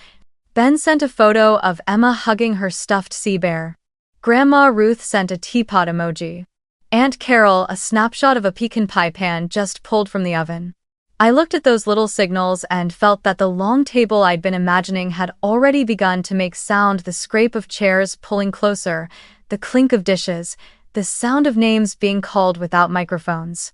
Ben sent a photo of Emma hugging her stuffed sea bear. Grandma Ruth sent a teapot emoji. Aunt Carol a snapshot of a pecan pie pan just pulled from the oven. I looked at those little signals and felt that the long table I'd been imagining had already begun to make sound, the scrape of chairs pulling closer, the clink of dishes, the sound of names being called without microphones.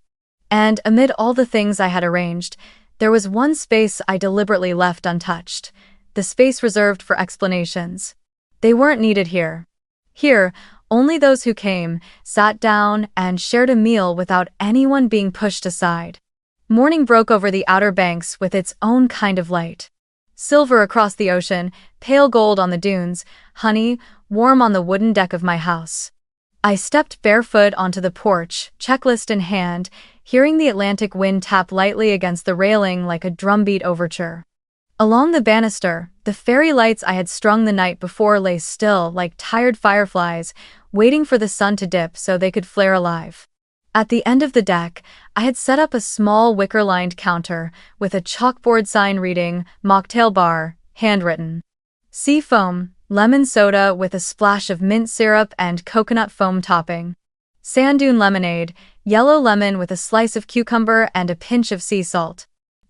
And amid all the things I had arranged, there was one space I deliberately left untouched, the space reserved for explanations. They weren't needed here. Here, only those who came, sat down, and shared a meal without anyone being pushed aside. Morning broke over the Outer Banks with its own kind of light. Silver across the ocean, pale gold on the dunes, honey, warm on the wooden deck of my house. I stepped barefoot onto the porch, checklist in hand, hearing the Atlantic wind tap lightly against the railing like a drumbeat overture. Along the banister, the fairy lights I had strung the night before lay still like tired fireflies, waiting for the sun to dip so they could flare alive. At the end of the deck, I had set up a small wicker-lined counter with a chalkboard sign reading, Mocktail Bar, handwritten. Sea foam, lemon soda with a splash of mint syrup and coconut foam topping. Sand dune lemonade, yellow lemon with a slice of cucumber and a pinch of sea salt.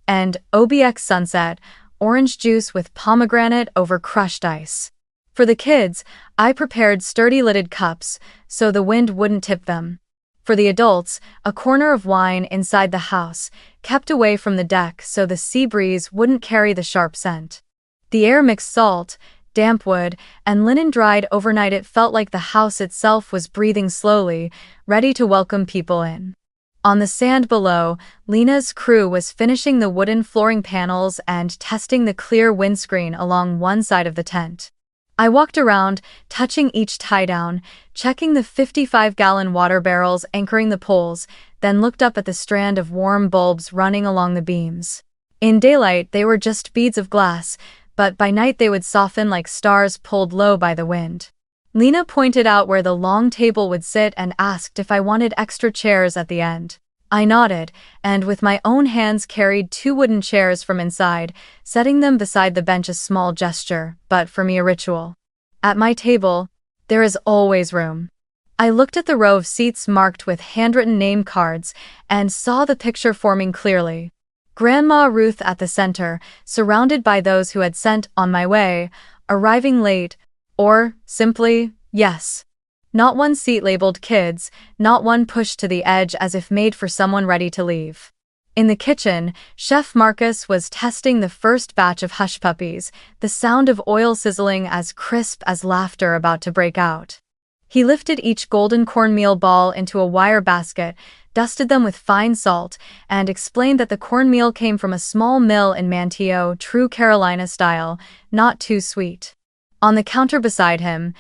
And OBX sunset, orange juice with pomegranate over crushed ice. For the kids, I prepared sturdy lidded cups so the wind wouldn't tip them. For the adults, a corner of wine inside the house, kept away from the deck so the sea breeze wouldn't carry the sharp scent. The air mixed salt, damp wood, and linen dried overnight. It felt like the house itself was breathing slowly, ready to welcome people in. On the sand below, Lena's crew was finishing the wooden flooring panels and testing the clear windscreen along one side of the tent. I walked around, touching each tie-down, checking the 55-gallon water barrels anchoring the poles, then looked up at the strand of warm bulbs running along the beams. In daylight, they were just beads of glass, but by night they would soften like stars pulled low by the wind. Lena pointed out where the long table would sit and asked if I wanted extra chairs at the end. I nodded, and with my own hands carried 2 wooden chairs from inside, setting them beside the bench. A small gesture, but for me a ritual. At my table, there is always room. I looked at the row of seats marked with handwritten name cards and saw the picture forming clearly. Grandma Ruth at the center, surrounded by those who had sent on my way, arriving late, or, simply, yes. Not one seat labeled kids, not one pushed to the edge as if made for someone ready to leave. In the kitchen, Chef Marcus was testing the first batch of hush puppies, the sound of oil sizzling as crisp as laughter about to break out. He lifted each golden cornmeal ball into a wire basket, dusted them with fine salt, and explained that the cornmeal came from a small mill in Manteo, true Carolina style, not too sweet. On the counter beside him,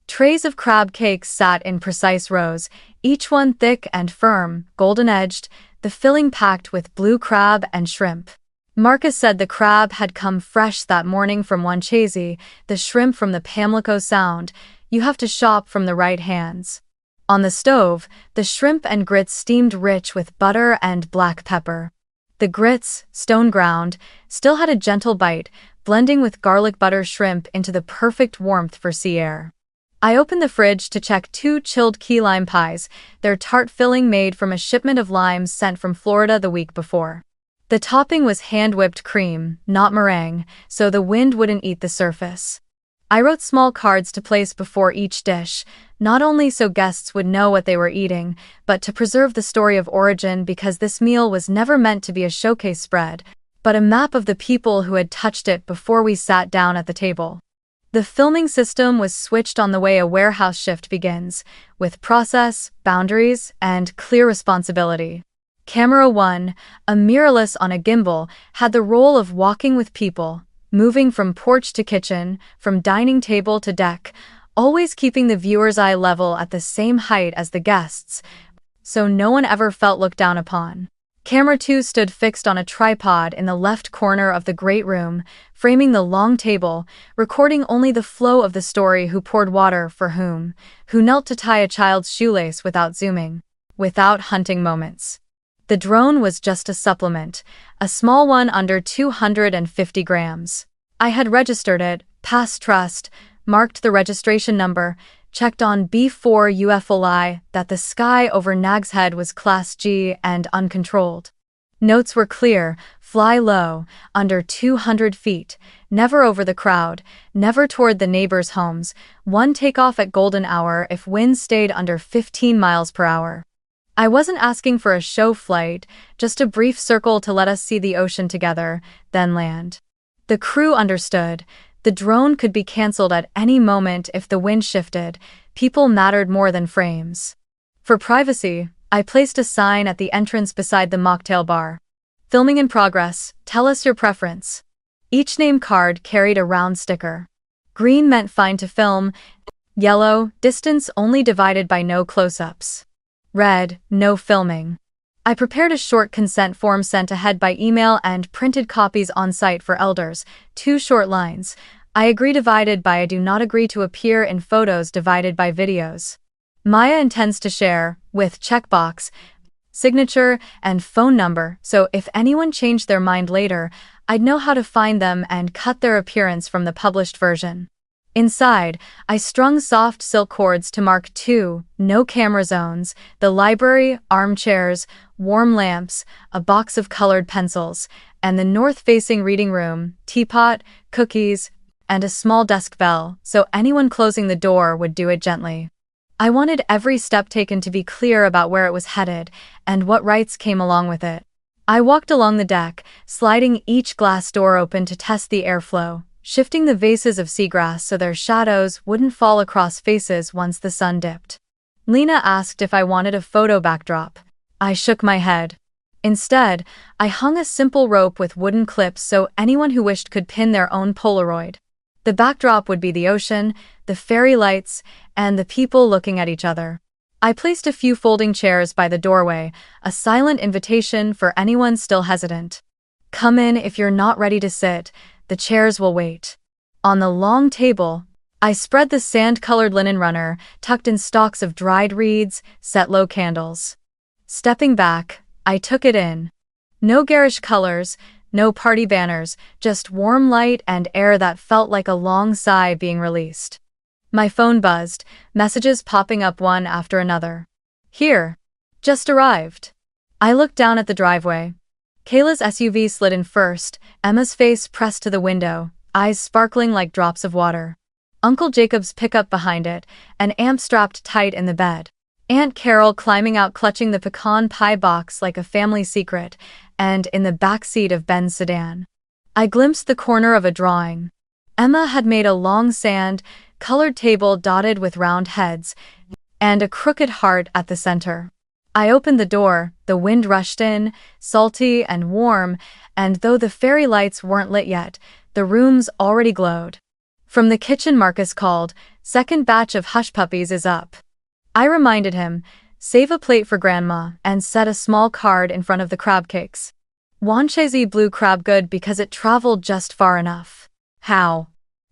trays of crab cakes sat in precise rows, each one thick and firm, golden-edged, the filling packed with blue crab and shrimp. Marcus said the crab had come fresh that morning from Wanchese, the shrimp from the Pamlico Sound. You have to shop from the right hands. On the stove, the shrimp and grits steamed rich with butter and black pepper. The grits, stone-ground, still had a gentle bite, blending with garlic butter shrimp into the perfect warmth for sea air. I opened the fridge to check 2 chilled key lime pies, their tart filling made from a shipment of limes sent from Florida the week before. The topping was hand-whipped cream, not meringue, so the wind wouldn't eat the surface. I wrote small cards to place before each dish, not only so guests would know what they were eating, but to preserve the story of origin, because this meal was never meant to be a showcase spread, but a map of the people who had touched it before we sat down at the table. The filming system was switched on the way a warehouse shift begins, with process, boundaries, and clear responsibility. Camera 1, a mirrorless on a gimbal, had the role of walking with people, moving from porch to kitchen, from dining table to deck, always keeping the viewer's eye level at the same height as the guests, so no one ever felt looked down upon. Camera 2 stood fixed on a tripod in the left corner of the great room, framing the long table, recording only the flow of the story: who poured water for whom, who knelt to tie a child's shoelace without zooming, without hunting moments. The drone was just a supplement, a small one under 250 grams. I had registered it, passed trust, marked the registration number, checked on B4 UFOI that the sky over Nag's Head was Class G and uncontrolled. Notes were clear: fly low, under 200 feet, never over the crowd, never toward the neighbors' homes, 1 takeoff at golden hour if winds stayed under 15 miles per hour. I wasn't asking for a show flight, just a brief circle to let us see the ocean together, then land. The crew understood. The drone could be cancelled at any moment if the wind shifted. People mattered more than frames. For privacy, I placed a sign at the entrance beside the mocktail bar. Filming in progress, tell us your preference. Each name card carried a round sticker. Green meant fine to film, yellow, distance only divided by no close-ups. Red, no filming. I prepared a short consent form sent ahead by email and printed copies on site for elders, 2 short lines. I agree divided by I do not agree to appear in photos divided by videos. Maya intends to share, with checkbox, signature, and phone number, so if anyone changed their mind later, I'd know how to find them and cut their appearance from the published version. Inside, I strung soft silk cords to mark 2, no camera zones, the library, armchairs, warm lamps, a box of colored pencils, and the north-facing reading room, teapot, cookies, and a small desk bell, so anyone closing the door would do it gently. I wanted every step taken to be clear about where it was headed and what rights came along with it. I walked along the deck, sliding each glass door open to test the airflow, shifting the vases of seagrass so their shadows wouldn't fall across faces once the sun dipped. Lena asked if I wanted a photo backdrop. I shook my head. Instead, I hung a simple rope with wooden clips so anyone who wished could pin their own Polaroid. The backdrop would be the ocean, the fairy lights, and the people looking at each other. I placed a few folding chairs by the doorway, a silent invitation for anyone still hesitant. Come in if you're not ready to sit, the chairs will wait. On the long table, I spread the sand-colored linen runner, tucked in stalks of dried reeds, set low candles. Stepping back, I took it in. No garish colors, no party banners, just warm light and air that felt like a long sigh being released. My phone buzzed, messages popping up one after another. Here. Just arrived. I looked down at the driveway. Kayla's SUV slid in first, Emma's face pressed to the window, eyes sparkling like drops of water. Uncle Jacob's pickup behind it, an amp strapped tight in the bed. Aunt Carol climbing out clutching the pecan pie box like a family secret, and in the back seat of Ben's sedan. I glimpsed the corner of a drawing. Emma had made a long sand-colored table dotted with round heads, and a crooked heart at the center. I opened the door, the wind rushed in, salty and warm, and though the fairy lights weren't lit yet, the rooms already glowed. From the kitchen Marcus called, "Second batch of hush puppies is up." I reminded him, "Save a plate for Grandma," and set a small card in front of the crab cakes. Wanchese blue crab good because it traveled just far enough. How?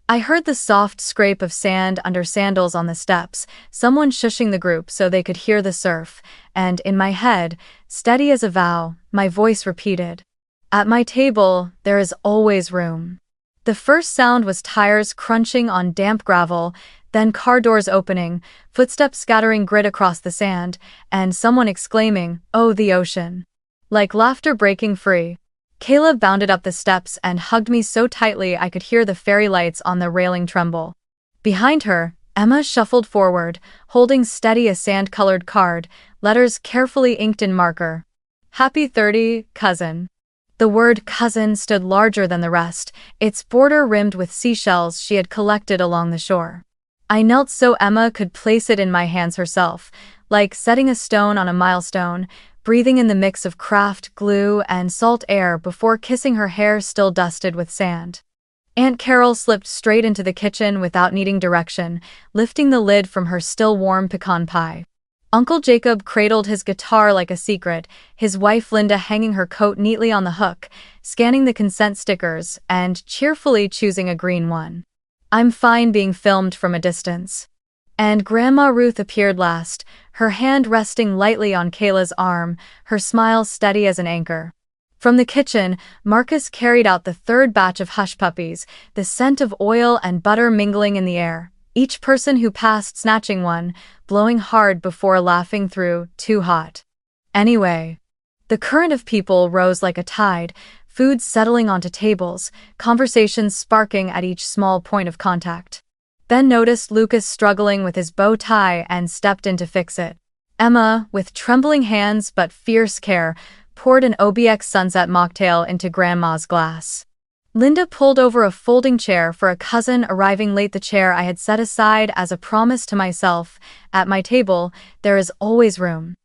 I heard the soft scrape of sand under sandals on the steps, someone shushing the group so they could hear the surf, and in my head, steady as a vow, my voice repeated, "At my table, there is always room." The first sound was tires crunching on damp gravel, then car doors opening, footsteps scattering grit across the sand, and someone exclaiming, "Oh, the ocean." Like laughter breaking free. Kayla bounded up the steps and hugged me so tightly I could hear the fairy lights on the railing tremble. Behind her, Emma shuffled forward, holding steady a sand-colored card, letters carefully inked in marker. "Happy 30, cousin." The word cousin stood larger than the rest, its border rimmed with seashells she had collected along the shore. I knelt so Emma could place it in my hands herself, like setting a stone on a milestone, breathing in the mix of craft, glue, and salt air before kissing her hair still dusted with sand. Aunt Carol slipped straight into the kitchen without needing direction, lifting the lid from her still warm pecan pie. Uncle Jacob cradled his guitar like a secret, his wife Linda hanging her coat neatly on the hook, scanning the consent stickers, and cheerfully choosing a green one. I'm fine being filmed from a distance. And Grandma Ruth appeared last, her hand resting lightly on Kayla's arm, her smile steady as an anchor. From the kitchen, Marcus carried out the third batch of hush puppies, the scent of oil and butter mingling in the air, each person who passed snatching one, blowing hard before laughing through, "Too hot." Anyway. The current of people rose like a tide, food settling onto tables, conversations sparking at each small point of contact. Ben noticed Lucas struggling with his bow tie and stepped in to fix it. Emma, with trembling hands but fierce care, poured an OBX Sunset mocktail into Grandma's glass. Linda pulled over a folding chair for a cousin arriving late, the chair I had set aside as a promise to myself. At my table, there is always room.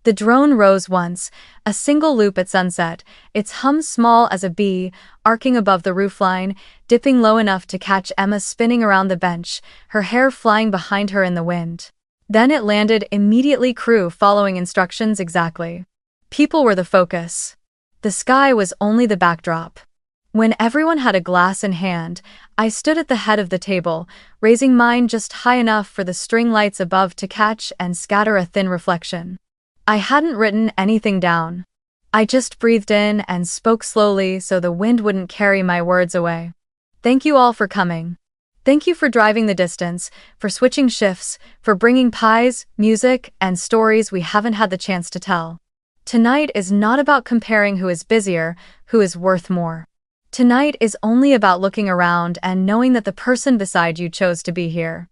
The drone rose once, a single loop at sunset, its hum small as a bee, arcing above the roofline, dipping low enough to catch Emma spinning around the bench, her hair flying behind her in the wind. Then it landed immediately, crew following instructions exactly. People were the focus. The sky was only the backdrop. When everyone had a glass in hand, I stood at the head of the table, raising mine just high enough for the string lights above to catch and scatter a thin reflection. I hadn't written anything down. I just breathed in and spoke slowly so the wind wouldn't carry my words away. Thank you all for coming. Thank you for driving the distance, for switching shifts, for bringing pies, music, and stories we haven't had the chance to tell. Tonight is not about comparing who is busier, who is worth more. Tonight is only about looking around and knowing that the person beside you chose to be here.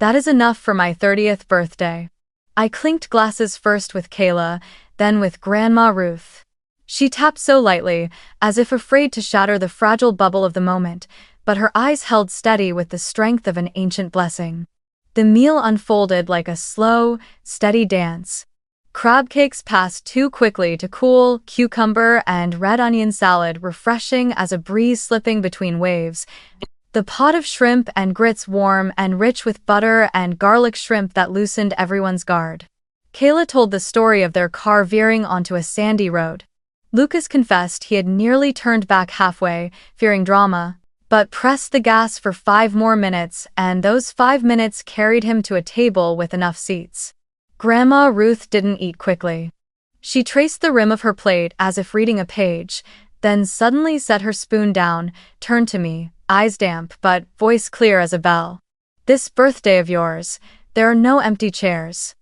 That is enough for my 30th birthday. I clinked glasses first with Kayla, then with Grandma Ruth. She tapped so lightly, as if afraid to shatter the fragile bubble of the moment, but her eyes held steady with the strength of an ancient blessing. The meal unfolded like a slow, steady dance. Crab cakes passed too quickly to cool, cucumber and red onion salad refreshing as a breeze slipping between waves. The pot of shrimp and grits warm and rich with butter and garlic shrimp that loosened everyone's guard. Kayla told the story of their car veering onto a sandy road. Lucas confessed he had nearly turned back halfway, fearing drama, but pressed the gas for 5 more minutes, and those 5 minutes carried him to a table with enough seats. Grandma Ruth didn't eat quickly. She traced the rim of her plate as if reading a page, then suddenly set her spoon down, turned to me, eyes damp but voice clear as a bell. "This birthday of yours, there are no empty chairs."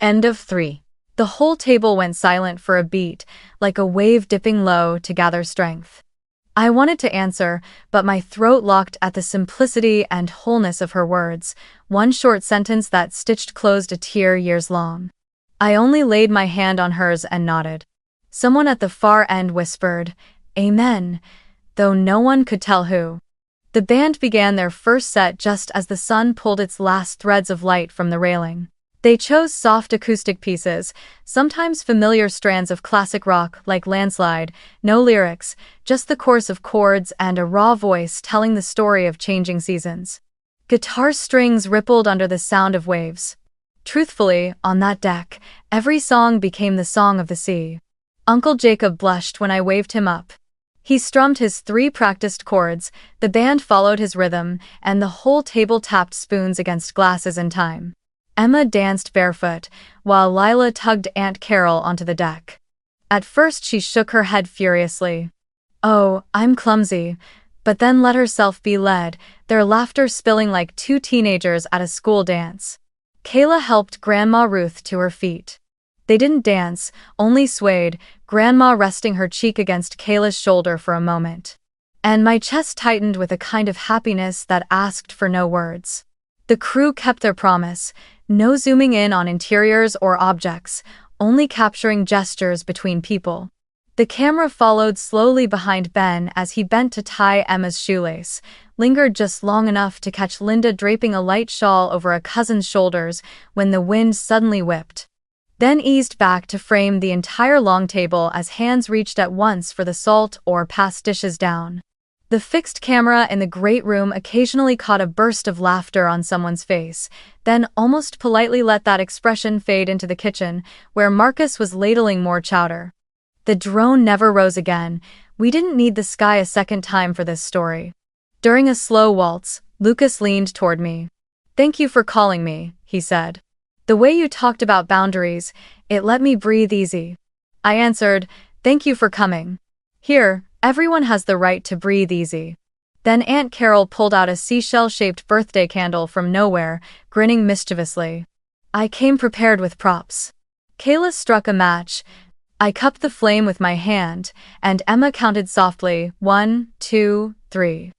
End of 3. The whole table went silent for a beat, like a wave dipping low to gather strength. I wanted to answer, but my throat locked at the simplicity and wholeness of her words, one short sentence that stitched closed a tear years long. I only laid my hand on hers and nodded. Someone at the far end whispered, "Amen," though no one could tell who. The band began their first set just as the sun pulled its last threads of light from the railing. They chose soft acoustic pieces, sometimes familiar strands of classic rock like Landslide, no lyrics, just the chorus of chords and a raw voice telling the story of changing seasons. Guitar strings rippled under the sound of waves. Truthfully, on that deck, every song became the song of the sea. Uncle Jacob blushed when I waved him up. He strummed his 3 practiced chords, the band followed his rhythm, and the whole table tapped spoons against glasses in time. Emma danced barefoot, while Lila tugged Aunt Carol onto the deck. At first she shook her head furiously. "Oh, I'm clumsy," but then let herself be led, their laughter spilling like 2 teenagers at a school dance. Kayla helped Grandma Ruth to her feet. They didn't dance, only swayed, Grandma resting her cheek against Kayla's shoulder for a moment. And my chest tightened with a kind of happiness that asked for no words. The crew kept their promise, no zooming in on interiors or objects, only capturing gestures between people. The camera followed slowly behind Ben as he bent to tie Emma's shoelace, lingered just long enough to catch Linda draping a light shawl over a cousin's shoulders when the wind suddenly whipped. Then eased back to frame the entire long table as hands reached at once for the salt or passed dishes down. The fixed camera in the great room occasionally caught a burst of laughter on someone's face, then almost politely let that expression fade into the kitchen, where Marcus was ladling more chowder. The drone never rose again. We didn't need the sky a second time for this story. During a slow waltz, Lucas leaned toward me. "Thank you for calling me," he said. "The way you talked about boundaries, it let me breathe easy." I answered, "Thank you for coming. Here, everyone has the right to breathe easy." Then Aunt Carol pulled out a seashell-shaped birthday candle from nowhere, grinning mischievously. I came prepared with props. Kayla struck a match. I cupped the flame with my hand, and Emma counted softly, 1, 2, 3.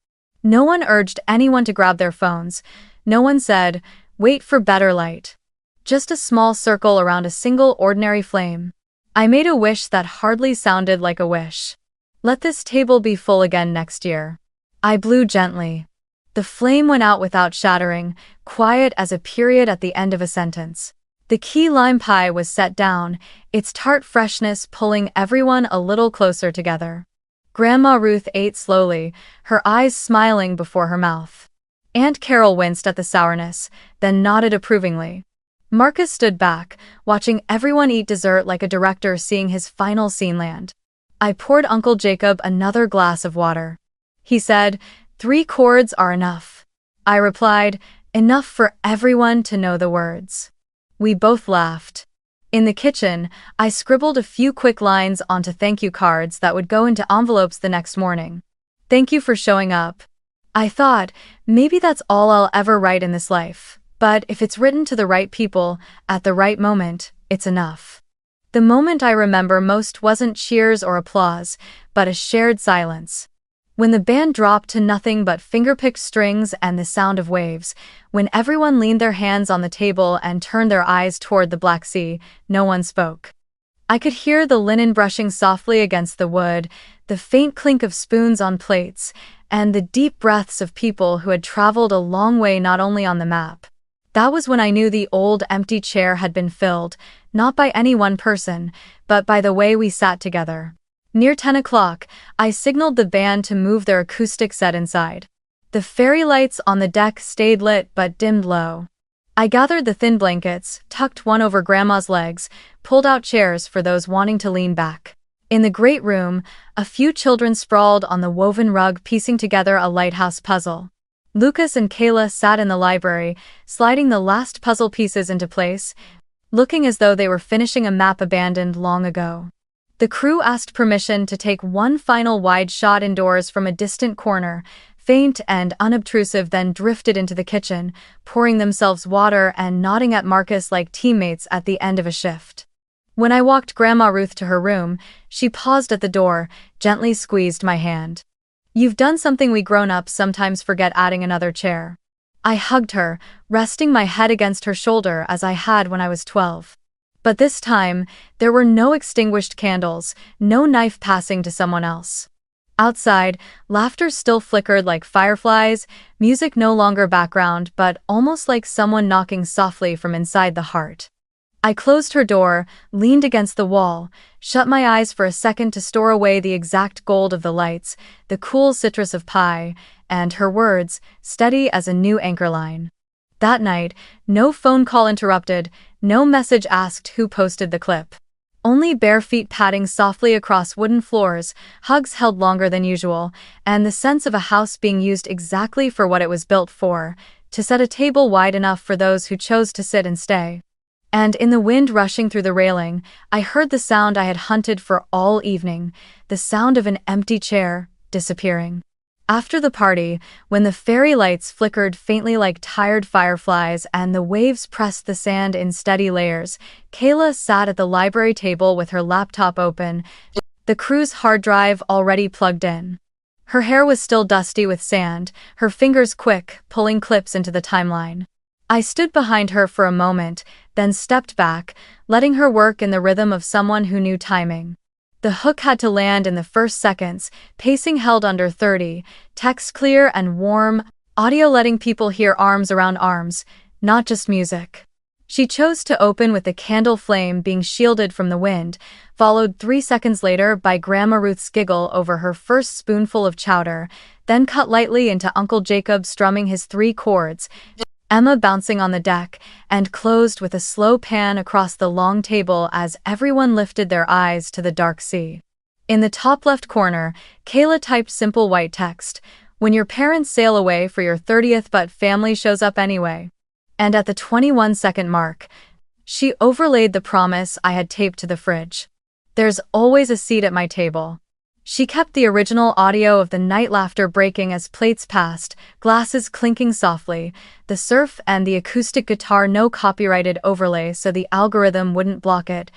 No one urged anyone to grab their phones. No one said, "Wait for better light." Just a small circle around a single ordinary flame. I made a wish that hardly sounded like a wish. "Let this table be full again next year." I blew gently. The flame went out without shattering, quiet as a period at the end of a sentence. The key lime pie was set down, its tart freshness pulling everyone a little closer together. Grandma Ruth ate slowly, her eyes smiling before her mouth. Aunt Carol winced at the sourness, then nodded approvingly. Marcus stood back, watching everyone eat dessert like a director seeing his final scene land. I poured Uncle Jacob another glass of water. He said, 3 chords are enough. I replied, enough for everyone to know the words. We both laughed. In the kitchen, I scribbled a few quick lines onto thank you cards that would go into envelopes the next morning. Thank you for showing up. I thought, maybe that's all I'll ever write in this life, but if it's written to the right people, at the right moment, it's enough. The moment I remember most wasn't cheers or applause, but a shared silence. When the band dropped to nothing but finger-picked strings and the sound of waves, when everyone leaned their hands on the table and turned their eyes toward the Black Sea, no one spoke. I could hear the linen brushing softly against the wood, the faint clink of spoons on plates, and the deep breaths of people who had traveled a long way not only on the map. That was when I knew the old empty chair had been filled, not by any one person, but by the way we sat together. Near 10 o'clock, I signaled the band to move their acoustic set inside. The fairy lights on the deck stayed lit but dimmed low. I gathered the thin blankets, tucked one over Grandma's legs, pulled out chairs for those wanting to lean back. In the great room, a few children sprawled on the woven rug piecing together a lighthouse puzzle. Lucas and Kayla sat in the library, sliding the last puzzle pieces into place, looking as though they were finishing a map abandoned long ago. The crew asked permission to take one final wide shot indoors from a distant corner, faint and unobtrusive, then drifted into the kitchen, pouring themselves water and nodding at Marcus like teammates at the end of a shift. When I walked Grandma Ruth to her room, she paused at the door, gently squeezed my hand. "You've done something we grown-ups sometimes forget, adding another chair." I hugged her, resting my head against her shoulder as I had when I was 12. But this time, there were no extinguished candles, no knife passing to someone else. Outside, laughter still flickered like fireflies, music no longer background but almost like someone knocking softly from inside the heart. I closed her door, leaned against the wall, shut my eyes for a second to store away the exact gold of the lights, the cool citrus of pie, and her words, steady as a new anchor line. That night, no phone call interrupted, no message asked who posted the clip. Only bare feet padding softly across wooden floors, hugs held longer than usual, and the sense of a house being used exactly for what it was built for, to set a table wide enough for those who chose to sit and stay. And in the wind rushing through the railing, I heard the sound I had hunted for all evening, the sound of an empty chair, disappearing. After the party, when the fairy lights flickered faintly like tired fireflies and the waves pressed the sand in steady layers, Kayla sat at the library table with her laptop open, the crew's hard drive already plugged in. Her hair was still dusty with sand, her fingers quick, pulling clips into the timeline. I stood behind her for a moment, then stepped back, letting her work in the rhythm of someone who knew timing. The hook had to land in the first seconds, pacing held under 30, text clear and warm, audio letting people hear arms around arms, not just music. She chose to open with the candle flame being shielded from the wind, followed 3 seconds later by Grandma Ruth's giggle over her first spoonful of chowder, then cut lightly into Uncle Jacob strumming his 3 chords, Emma bouncing on the deck, and closed with a slow pan across the long table as everyone lifted their eyes to the dark sea. In the top left corner, Kayla typed simple white text, "When your parents sail away for your 30th but family shows up anyway." And at the 21-second mark, she overlaid the promise I had taped to the fridge. "There's always a seat at my table." She kept the original audio of the night laughter breaking as plates passed, glasses clinking softly, the surf and the acoustic guitar, no copyrighted overlay so the algorithm wouldn't block it,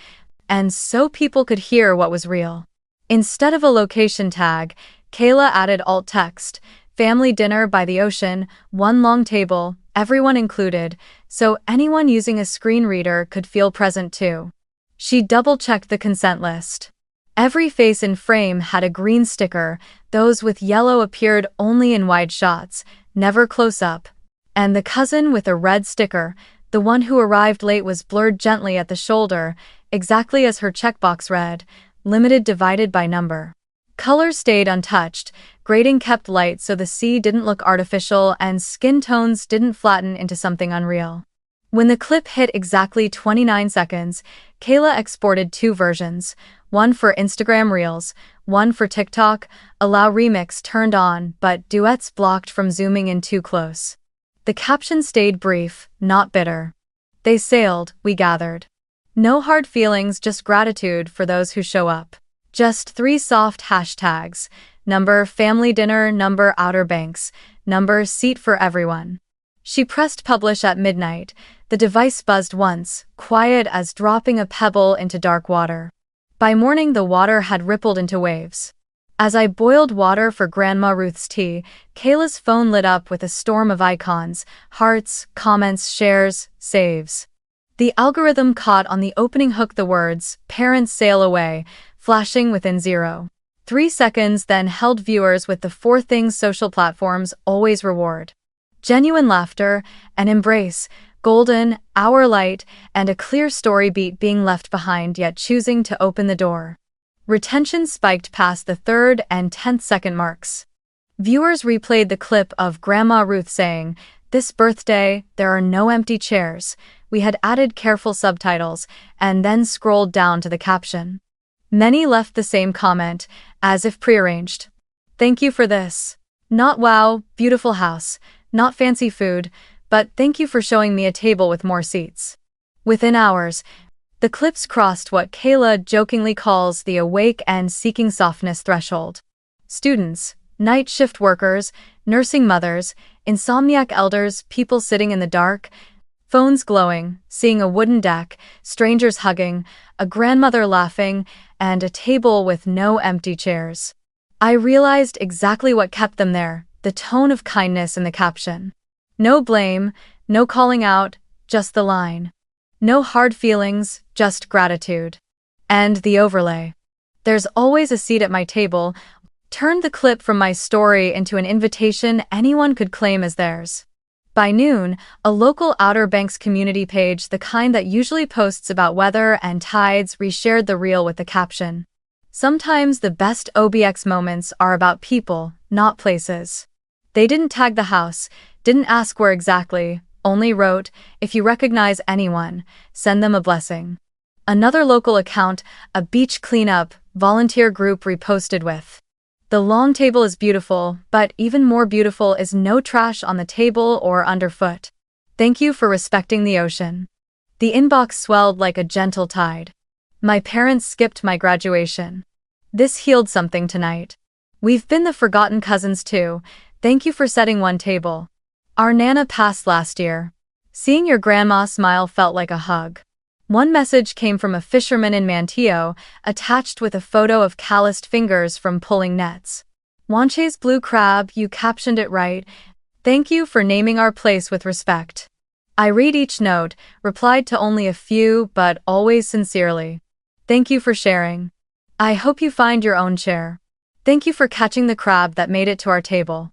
and so people could hear what was real. Instead of a location tag, Kayla added alt text, "Family dinner by the ocean, one long table, everyone included," so anyone using a screen reader could feel present too. She double-checked the consent list. Every face in frame had a green sticker, those with yellow appeared only in wide shots, never close up, and the cousin with a red sticker, the one who arrived late, was blurred gently at the shoulder, exactly as her checkbox read, "Limited divided by number." Color stayed untouched, grading kept light so the sea didn't look artificial and skin tones didn't flatten into something unreal. When the clip hit exactly 29 seconds, Kayla exported 2 versions, one for Instagram Reels, one for TikTok, allow remix turned on but duets blocked from zooming in too close. The caption stayed brief, not bitter. "They sailed, we gathered. No hard feelings, just gratitude for those who show up." Just 3 soft hashtags, number family dinner, number Outer Banks, number seat for everyone. She pressed publish at midnight. The device buzzed once, quiet as dropping a pebble into dark water. By morning the water had rippled into waves. As I boiled water for Grandma Ruth's tea, Kayla's phone lit up with a storm of icons, hearts, comments, shares, saves. The algorithm caught on the opening hook the words, "Parents sail away," flashing within 0.3 seconds, then held viewers with the four things social platforms always reward: genuine laughter, an embrace, golden, hour light, and a clear story beat being left behind yet choosing to open the door. Retention spiked past the 3rd and 10th second marks. Viewers replayed the clip of Grandma Ruth saying, "This birthday, there are no empty chairs." We had added careful subtitles, and then scrolled down to the caption. Many left the same comment, as if prearranged. "Thank you for this. Not wow, beautiful house, not fancy food, but thank you for showing me a table with more seats." Within hours, the clips crossed what Kayla jokingly calls the awake and seeking softness threshold. Students, night shift workers, nursing mothers, insomniac elders, people sitting in the dark, phones glowing, seeing a wooden deck, strangers hugging, a grandmother laughing, and a table with no empty chairs. I realized exactly what kept them there, the tone of kindness in the caption. No blame, no calling out, just the line. No hard feelings, just gratitude. And the overlay. "There's always a seat at my table," turned the clip from my story into an invitation anyone could claim as theirs. By noon, a local Outer Banks community page, the kind that usually posts about weather and tides, reshared the reel with the caption, "Sometimes the best OBX moments are about people, not places." They didn't tag the house, didn't ask where exactly, only wrote, "If you recognize anyone, send them a blessing." Another local account, a beach cleanup volunteer group, reposted with, "The long table is beautiful, but even more beautiful is no trash on the table or underfoot. Thank you for respecting the ocean." The inbox swelled like a gentle tide. "My parents skipped my graduation. This healed something tonight. We've been the forgotten cousins too. Thank you for setting one table. Our Nana passed last year. Seeing your grandma smile felt like a hug." One message came from a fisherman in Manteo, attached with a photo of calloused fingers from pulling nets. "Wanche's blue crab, you captioned it right. Thank you for naming our place with respect." I read each note, replied to only a few, but always sincerely. "Thank you for sharing. I hope you find your own chair. Thank you for catching the crab that made it to our table."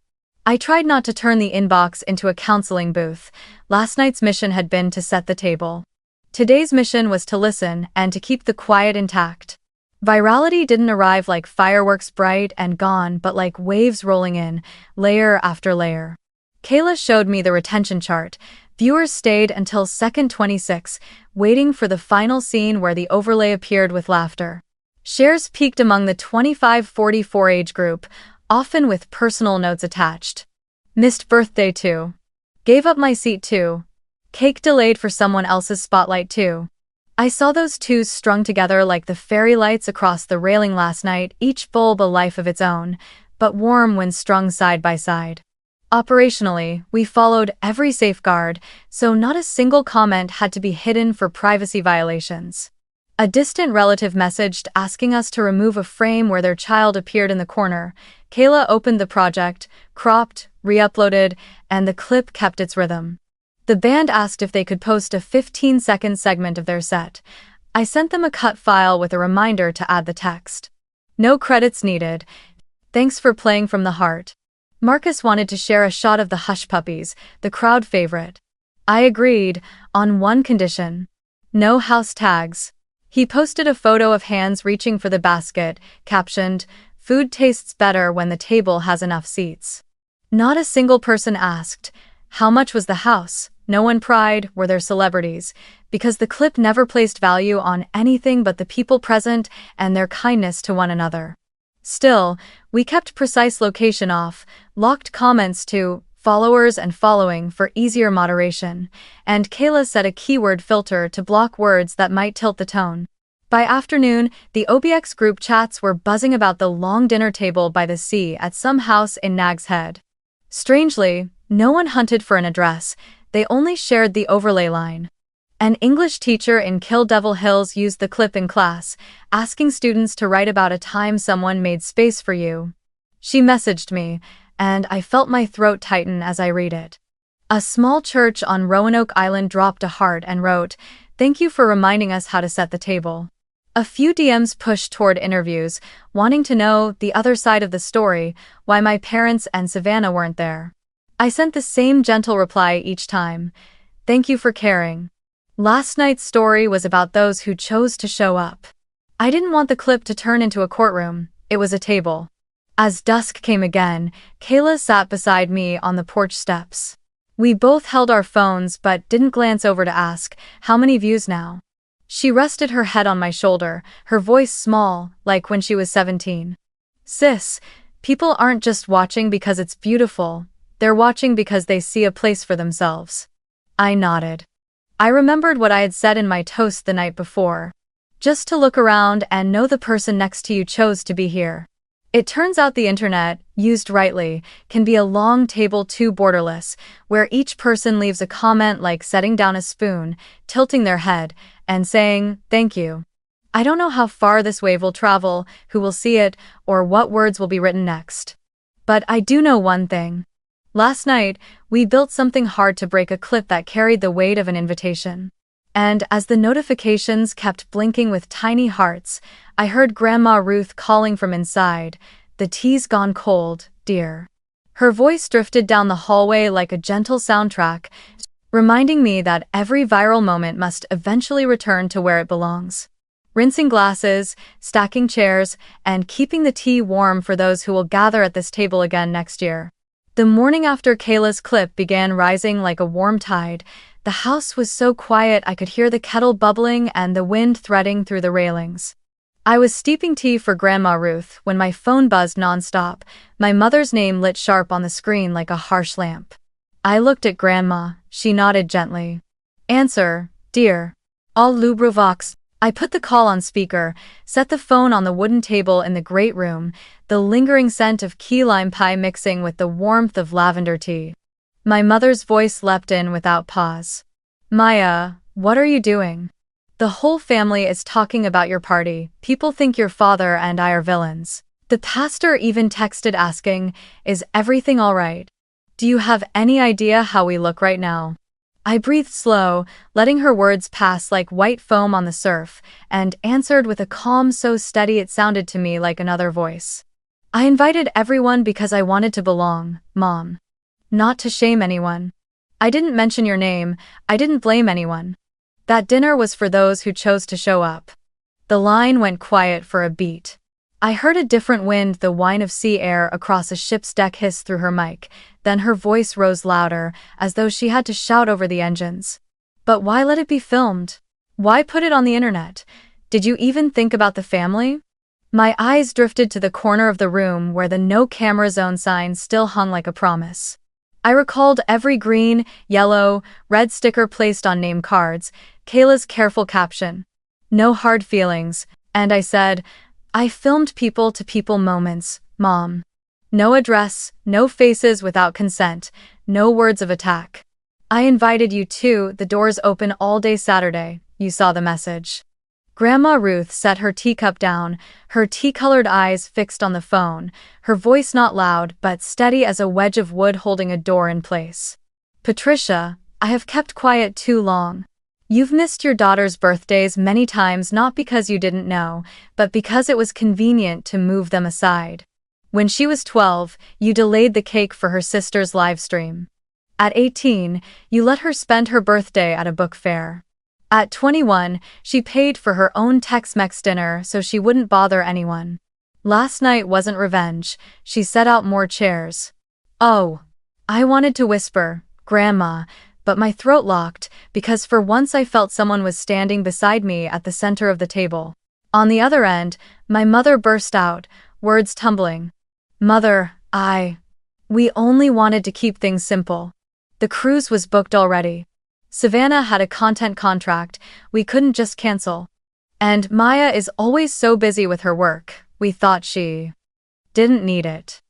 I tried not to turn the inbox into a counseling booth. Last night's mission had been to set the table. Today's mission was to listen and to keep the quiet intact. Virality didn't arrive like fireworks bright and gone, but like waves rolling in, layer after layer. Kayla showed me the retention chart. Viewers stayed until second 26, waiting for the final scene where the overlay appeared with laughter. Shares peaked among the 25-44 age group, often with personal notes attached. "Missed birthday too. Gave up my seat too. Cake delayed for someone else's spotlight too." I saw those twos strung together like the fairy lights across the railing last night, each bulb a life of its own, but warm when strung side by side. Operationally, we followed every safeguard, so not a single comment had to be hidden for privacy violations. A distant relative messaged asking us to remove a frame where their child appeared in the corner. Kayla opened the project, cropped, re-uploaded, and the clip kept its rhythm. The band asked if they could post a 15-second segment of their set. I sent them a cut file with a reminder to add the text. "No credits needed. Thanks for playing from the heart." Marcus wanted to share a shot of the hush puppies, the crowd favorite. I agreed, on one condition: no house tags. He posted a photo of hands reaching for the basket, captioned, "Food tastes better when the table has enough seats." Not a single person asked, "How much was the house?" No one pried, "Were there celebrities?" because the clip never placed value on anything but the people present and their kindness to one another. Still, we kept precise location off, locked comments to followers and following for easier moderation, and Kayla set a keyword filter to block words that might tilt the tone. By afternoon, the OBX group chats were buzzing about the long dinner table by the sea at some house in Nag's Head. Strangely, no one hunted for an address, they only shared the overlay line. An English teacher in Kill Devil Hills used the clip in class, asking students to write about a time someone made space for you. She messaged me, and I felt my throat tighten as I read it. A small church on Roanoke Island dropped a heart and wrote, "Thank you for reminding us how to set the table." A few DMs pushed toward interviews, wanting to know the other side of the story, why my parents and Savannah weren't there. I sent the same gentle reply each time. Thank you for caring. Last night's story was about those who chose to show up. I didn't want the clip to turn into a courtroom, it was a table. As dusk came again, Kayla sat beside me on the porch steps. We both held our phones but didn't glance over to ask, how many views now? She rested her head on my shoulder, her voice small, like when she was 17. Sis, people aren't just watching because it's beautiful, they're watching because they see a place for themselves. I nodded. I remembered what I had said in my toast the night before. Just to look around and know the person next to you chose to be here. It turns out the internet, used rightly, can be a long table too borderless, where each person leaves a comment like setting down a spoon, tilting their head, and saying, thank you. I don't know how far this wave will travel, who will see it, or what words will be written next. But I do know one thing. Last night, we built something hard to break, a clip that carried the weight of an invitation. And as the notifications kept blinking with tiny hearts, I heard Grandma Ruth calling from inside, "The tea's gone cold, dear." Her voice drifted down the hallway like a gentle soundtrack, reminding me that every viral moment must eventually return to where it belongs. Rinsing glasses, stacking chairs, and keeping the tea warm for those who will gather at this table again next year. The morning after Kayla's clip began rising like a warm tide. The house was so quiet I could hear the kettle bubbling and the wind threading through the railings. I was steeping tea for Grandma Ruth when my phone buzzed nonstop, my mother's name lit sharp on the screen like a harsh lamp. I looked at Grandma, she nodded gently. Answer, dear. All Lubrovox. I put the call on speaker, set the phone on the wooden table in the great room, the lingering scent of key lime pie mixing with the warmth of lavender tea. My mother's voice leapt in without pause. Maya, what are you doing? The whole family is talking about your party. People think your father and I are villains. The pastor even texted asking, is everything all right? Do you have any idea how we look right now? I breathed slow, letting her words pass like white foam on the surf, and answered with a calm so steady it sounded to me like another voice. I invited everyone because I wanted to belong, Mom. Not to shame anyone. I didn't mention your name, I didn't blame anyone. That dinner was for those who chose to show up. The line went quiet for a beat. I heard a different wind, the whine of sea air across a ship's deck hiss through her mic, then her voice rose louder, as though she had to shout over the engines. But why let it be filmed? Why put it on the internet? Did you even think about the family? My eyes drifted to the corner of the room where the no camera zone sign still hung like a promise. I recalled every green, yellow, red sticker placed on name cards, Kayla's careful caption. No hard feelings, and I said, I filmed people-to-people moments, Mom. No address, no faces without consent, no words of attack. I invited you too, the doors open all day Saturday, you saw the message. Grandma Ruth set her teacup down, her tea-colored eyes fixed on the phone, her voice not loud but steady as a wedge of wood holding a door in place. Patricia, I have kept quiet too long. You've missed your daughter's birthdays many times not because you didn't know, but because it was convenient to move them aside. When she was 12, you delayed the cake for her sister's live stream. At 18, you let her spend her birthday at a book fair. At 21, she paid for her own Tex-Mex dinner so she wouldn't bother anyone. Last night wasn't revenge, she set out more chairs. Oh. I wanted to whisper, Grandma, but my throat locked because for once I felt someone was standing beside me at the center of the table. On the other end, my mother burst out, words tumbling. Mother, we only wanted to keep things simple. The cruise was booked already. Savannah had a content contract, we couldn't just cancel. And Maya is always so busy with her work, we thought she didn't need it.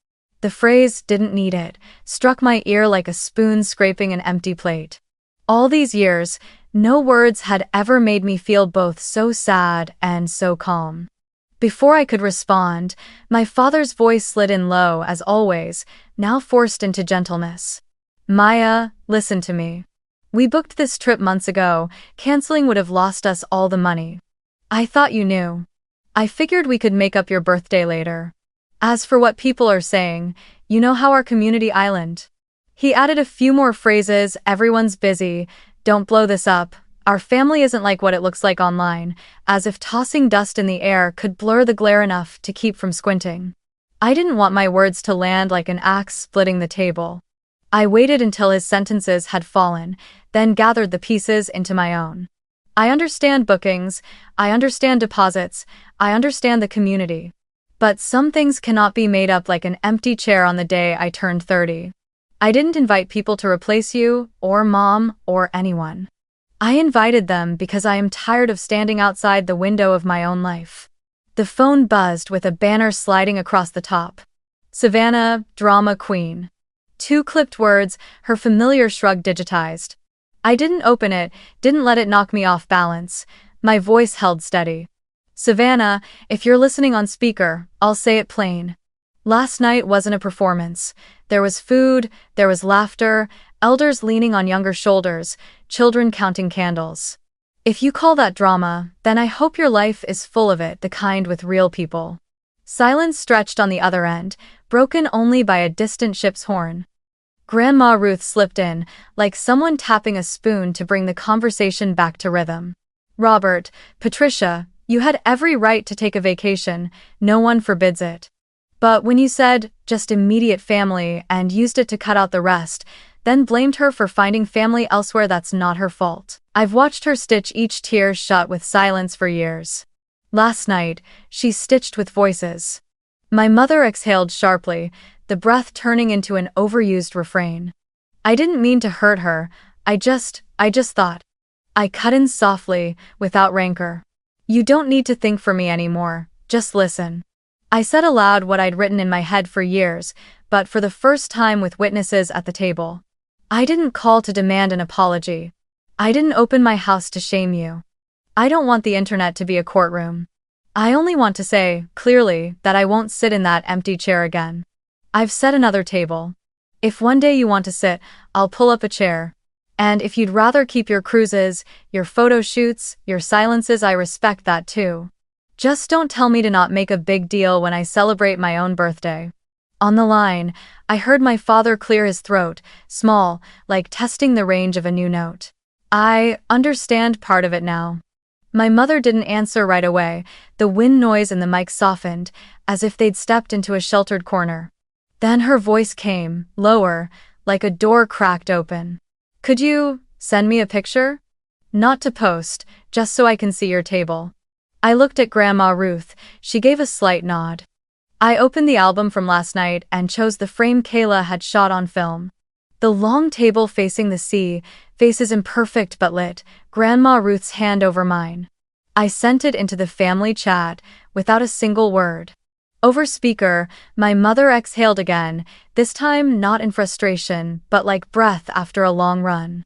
The phrase "didn't need it" struck my ear like a spoon scraping an empty plate. All these years, No words had ever made me feel both so sad and so calm. Before I could respond, my father's voice slid in low as always, now forced into gentleness. Maya, listen to me. We booked this trip months ago. Canceling would have lost us all the money. I thought you knew. I figured we could make up your birthday later. As for what people are saying, you know how our community island. He added a few more phrases. Everyone's busy. Don't blow this up. Our family isn't like what it looks like online, as if tossing dust in the air could blur the glare enough to keep from squinting. I didn't want my words to land like an axe splitting the table. I waited until his sentences had fallen, then gathered the pieces into my own. I understand bookings, I understand deposits, I understand the community. But some things cannot be made up like an empty chair on the day I turned 30. I didn't invite people to replace you, or mom, or anyone. I invited them because I am tired of standing outside the window of my own life. The phone buzzed with a banner sliding across the top. Savannah, drama queen. 2 clipped words, her familiar shrug digitized. I didn't open it, didn't let it knock me off balance. My voice held steady. Savannah, if you're listening on speaker, I'll say it plain. Last night wasn't a performance. There was food, there was laughter, elders leaning on younger shoulders, children counting candles. If you call that drama, then I hope your life is full of it, the kind with real people. Silence stretched on the other end, broken only by a distant ship's horn. Grandma Ruth slipped in, like someone tapping a spoon to bring the conversation back to rhythm. Robert, Patricia, you had every right to take a vacation, no one forbids it. But when you said, just immediate family, and used it to cut out the rest, then blamed her for finding family elsewhere, that's not her fault. I've watched her stitch each tear shut with silence for years. Last night, she stitched with voices. My mother exhaled sharply, the breath turning into an overused refrain. I didn't mean to hurt her, I just thought. I cut in softly, without rancor. You don't need to think for me anymore, just listen. I said aloud what I'd written in my head for years, but for the first time with witnesses at the table. I didn't call to demand an apology. I didn't open my house to shame you. I don't want the internet to be a courtroom. I only want to say, clearly, that I won't sit in that empty chair again. I've set another table. If one day you want to sit, I'll pull up a chair. And if you'd rather keep your cruises, your photo shoots, your silences, I respect that too. Just don't tell me to not make a big deal when I celebrate my own birthday. On the line, I heard my father clear his throat, small, like testing the range of a new note. I understand part of it now. My mother didn't answer right away. The wind noise in the mic softened, as if they'd stepped into a sheltered corner. Then her voice came, lower, like a door cracked open. Could you send me a picture? Not to post, just so I can see your table. I looked at Grandma Ruth. She gave a slight nod. I opened the album from last night and chose the frame Kayla had shot on film. The long table facing the sea, faces imperfect but lit, Grandma Ruth's hand over mine. I sent it into the family chat, without a single word. Over speaker, my mother exhaled again, this time not in frustration, but like breath after a long run.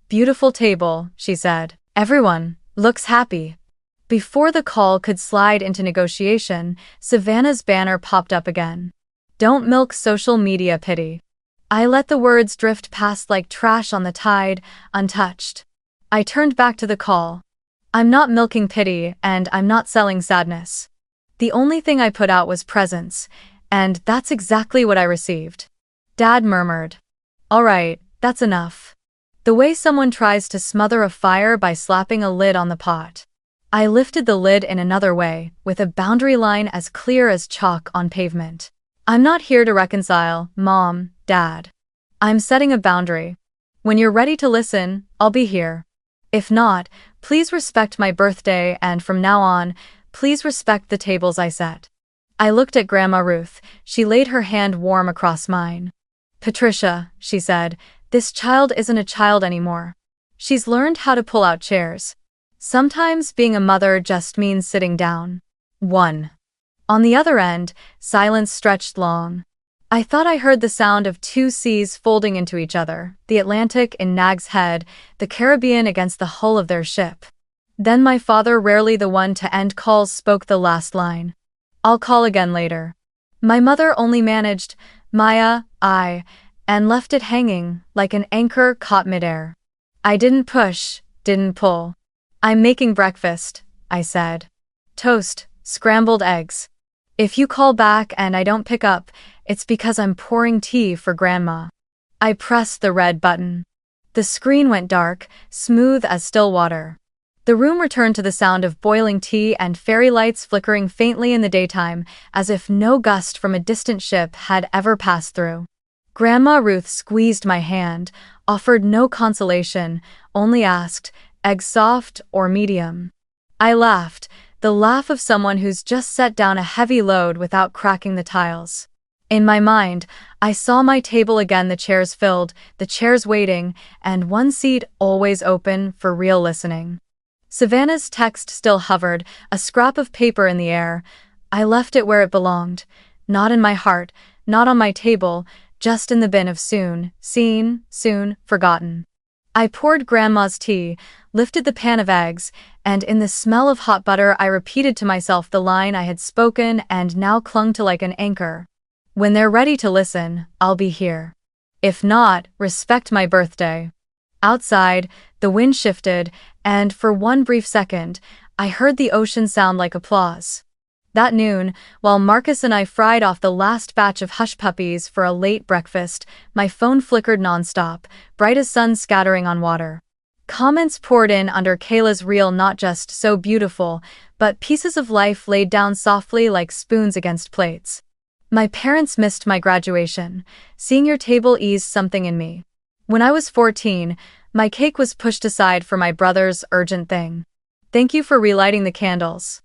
Beautiful table, she said. Everyone looks happy. Before the call could slide into negotiation, Savannah's banner popped up again. Don't milk social media pity. I let the words drift past like trash on the tide, untouched. I turned back to the call. I'm not milking pity, and I'm not selling sadness. The only thing I put out was presence, and that's exactly what I received. Dad murmured. All right, that's enough. The way someone tries to smother a fire by slapping a lid on the pot. I lifted the lid in another way, with a boundary line as clear as chalk on pavement. I'm not here to reconcile, Mom, Dad. I'm setting a boundary. When you're ready to listen, I'll be here. If not, please respect my birthday, and from now on, please respect the tables I set. I looked at Grandma Ruth. She laid her hand warm across mine. Patricia, she said, this child isn't a child anymore. She's learned how to pull out chairs. Sometimes being a mother just means sitting down. 1. On the other end, silence stretched long. I thought I heard the sound of two seas folding into each other, the Atlantic in Nag's head, the Caribbean against the hull of their ship. Then my father, rarely the one to end calls, spoke the last line. "I'll call again later." My mother only managed, "Maya, and left it hanging, like an anchor caught midair. I didn't push, didn't pull. "I'm making breakfast," I said. "Toast, scrambled eggs. If you call back and I don't pick up, it's because I'm pouring tea for Grandma." I pressed the red button. The screen went dark, smooth as still water. The room returned to the sound of boiling tea and fairy lights flickering faintly in the daytime, as if no gust from a distant ship had ever passed through. Grandma Ruth squeezed my hand, offered no consolation, only asked, "Eggs soft or medium?" I laughed, the laugh of someone who's just set down a heavy load without cracking the tiles. In my mind, I saw my table again, the chairs filled, the chairs waiting, and one seat always open for real listening. Savannah's text still hovered, a scrap of paper in the air. I left it where it belonged. Not in my heart, not on my table, just in the bin of soon seen, soon forgotten. I poured Grandma's tea, lifted the pan of eggs, and in the smell of hot butter I repeated to myself the line I had spoken and now clung to like an anchor. "When they're ready to listen, I'll be here. If not, respect my birthday." Outside, the wind shifted, and for one brief second, I heard the ocean sound like applause. That noon, while Marcus and I fried off the last batch of hush puppies for a late breakfast, my phone flickered nonstop, bright as sun scattering on water. Comments poured in under Kayla's reel, not just "so beautiful," but pieces of life laid down softly like spoons against plates. "My parents missed my graduation. Seeing your table eased something in me. When I was 14, my cake was pushed aside for my brother's urgent thing. Thank you for relighting the candles.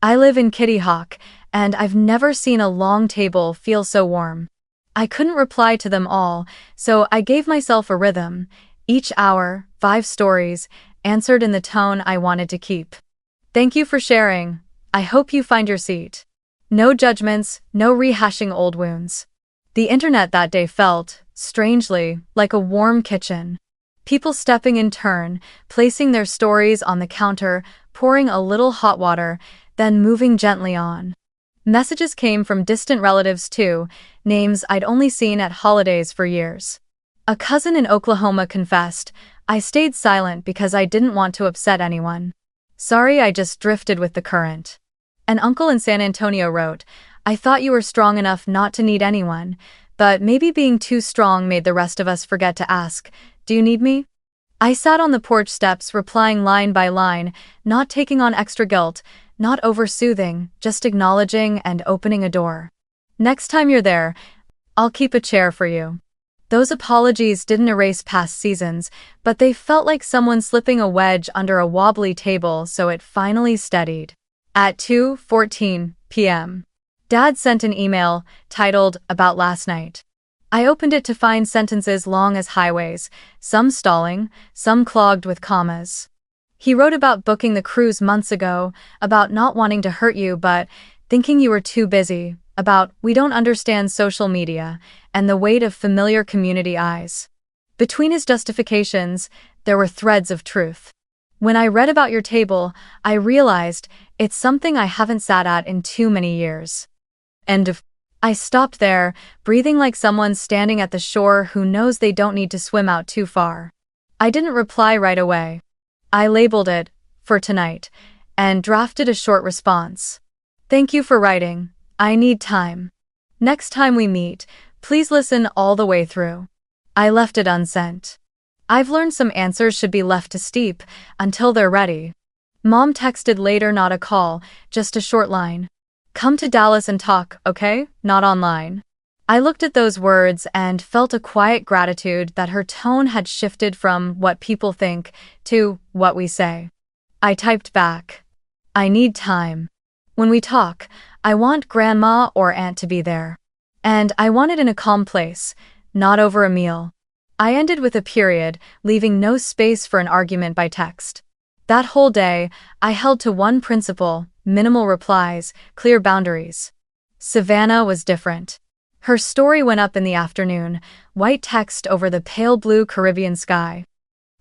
I live in Kitty Hawk, and I've never seen a long table feel so warm." I couldn't reply to them all, so I gave myself a rhythm. Each hour, 5 stories, answered in the tone I wanted to keep. "Thank you for sharing. I hope you find your seat." No judgments, no rehashing old wounds. The internet that day felt, strangely, like a warm kitchen. People stepping in turn, placing their stories on the counter, pouring a little hot water, then moving gently on. Messages came from distant relatives too, names I'd only seen at holidays for years. A cousin in Oklahoma confessed, "I stayed silent because I didn't want to upset anyone. Sorry, I just drifted with the current." An uncle in San Antonio wrote, "I thought you were strong enough not to need anyone, but maybe being too strong made the rest of us forget to ask, 'Do you need me?'" I sat on the porch steps replying line by line, not taking on extra guilt, not over-soothing, just acknowledging and opening a door. "Next time you're there, I'll keep a chair for you." Those apologies didn't erase past seasons, but they felt like someone slipping a wedge under a wobbly table so it finally steadied. At 2:14 p.m. Dad sent an email, titled, "About last night." I opened it to find sentences long as highways, some stalling, some clogged with commas. He wrote about booking the cruise months ago, about not wanting to hurt you but thinking you were too busy, about "we don't understand social media," and the weight of familiar community eyes. Between his justifications, there were threads of truth. When I read about your table, I realized it's something I haven't sat at in too many years. End of. I stopped there, breathing like someone standing at the shore who knows they don't need to swim out too far. I didn't reply right away. I labeled it, "For tonight," and drafted a short response. "Thank you for writing. I need time. Next time we meet, please listen all the way through." I left it unsent. I've learned some answers should be left to steep until they're ready. Mom texted later, not a call, just a short line. "Come to Dallas and talk, okay? Not online." I looked at those words and felt a quiet gratitude that her tone had shifted from "what people think" to "what we say." I typed back, "I need time. When we talk, I want Grandma or Aunt to be there. And I want it in a calm place, not over a meal." I ended with a period, leaving no space for an argument by text. That whole day, I held to one principle: minimal replies, clear boundaries. Savannah was different. Her story went up in the afternoon, white text over the pale blue Caribbean sky.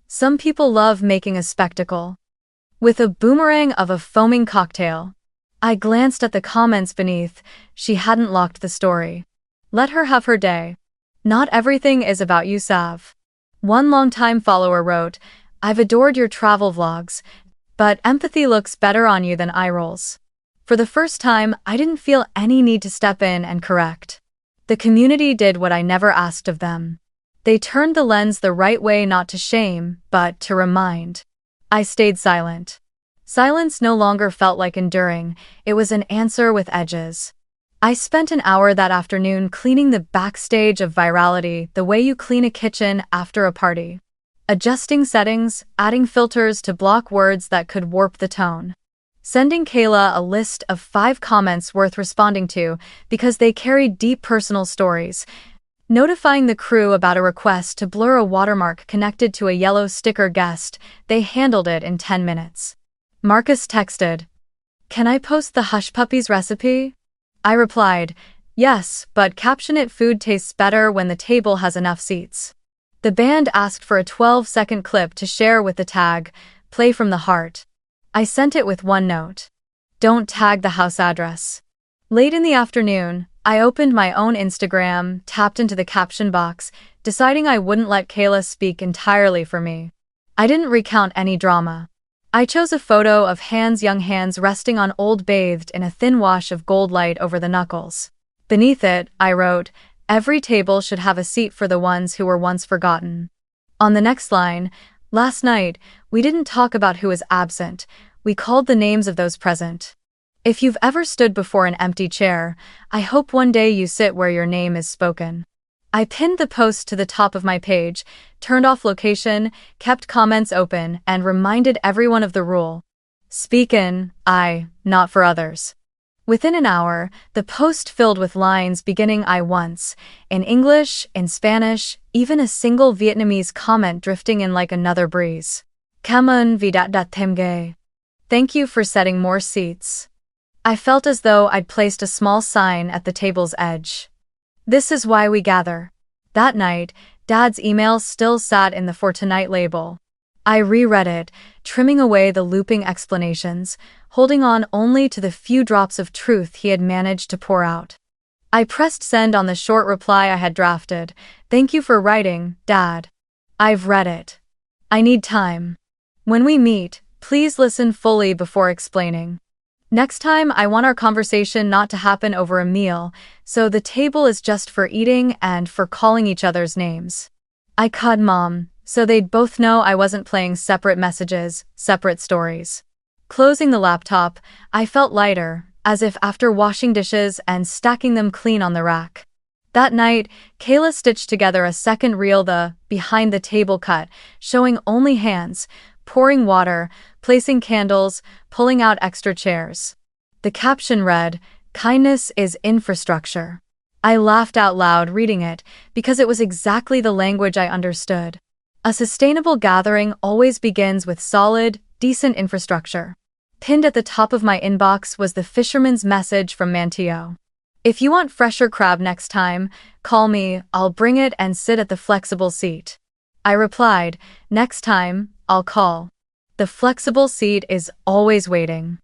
Some people love making a spectacle. With a boomerang of a foaming cocktail. I glanced at the comments beneath. She hadn't locked the story. Let her have her day. Not everything is about you, Sav. One longtime follower wrote, I've adored your travel vlogs, but empathy looks better on you than eye rolls. For the first time, I didn't feel any need to step in and correct. The community did what I never asked of them. They turned the lens the right way, not to shame, but to remind. I stayed silent. Silence no longer felt like enduring, it was an answer with edges. I spent an hour that afternoon cleaning the backstage of virality the way you clean a kitchen after a party. Adjusting settings, adding filters to block words that could warp the tone. Sending Kayla a list of 5 comments worth responding to because they carried deep personal stories. Notifying the crew about a request to blur a watermark connected to a yellow sticker guest, they handled it in 10 minutes. Marcus texted, Can I post the Hush Puppies recipe? I replied, Yes, but caption it food tastes better when the table has enough seats. The band asked for a 12-second clip to share with the tag, Play from the Heart. I sent it with one note. Don't tag the house address. Late in the afternoon, I opened my own Instagram, tapped into the caption box, deciding I wouldn't let Kayla speak entirely for me. I didn't recount any drama. I chose a photo of young hands resting on old bathed in a thin wash of gold light over the knuckles. Beneath it, I wrote, Every table should have a seat for the ones who were once forgotten. On the next line, Last night, we didn't talk about who was absent, we called the names of those present. If you've ever stood before an empty chair, I hope one day you sit where your name is spoken. I pinned the post to the top of my page, turned off location, kept comments open, and reminded everyone of the rule. Speak in, not for others. Within an hour, the post filled with lines beginning I once, in English, in Spanish, even a single Vietnamese comment drifting in like another breeze. Cảm ơn vì đã đặt thêm ghế. Thank you for setting more seats. I felt as though I'd placed a small sign at the table's edge. This is why we gather. That night, Dad's email still sat in the For Tonight label. I reread it, trimming away the looping explanations, holding on only to the few drops of truth he had managed to pour out. I pressed send on the short reply I had drafted. Thank you for writing, Dad. I've read it. I need time. When we meet, please listen fully before explaining. Next time, I want our conversation not to happen over a meal, so the table is just for eating and for calling each other's names. I called Mom, so they'd both know I wasn't playing separate messages, separate stories. Closing the laptop, I felt lighter, as if after washing dishes and stacking them clean on the rack. That night, Kayla stitched together a second reel, the behind the table cut, showing only hands, pouring water, placing candles, pulling out extra chairs. The caption read, Kindness is infrastructure. I laughed out loud reading it because it was exactly the language I understood. A sustainable gathering always begins with solid, decent infrastructure. Pinned at the top of my inbox was the fisherman's message from Manteo. If you want fresher crab next time, call me, I'll bring it and sit at the flexible seat. I replied, Next time, I'll call. The flexible seat is always waiting.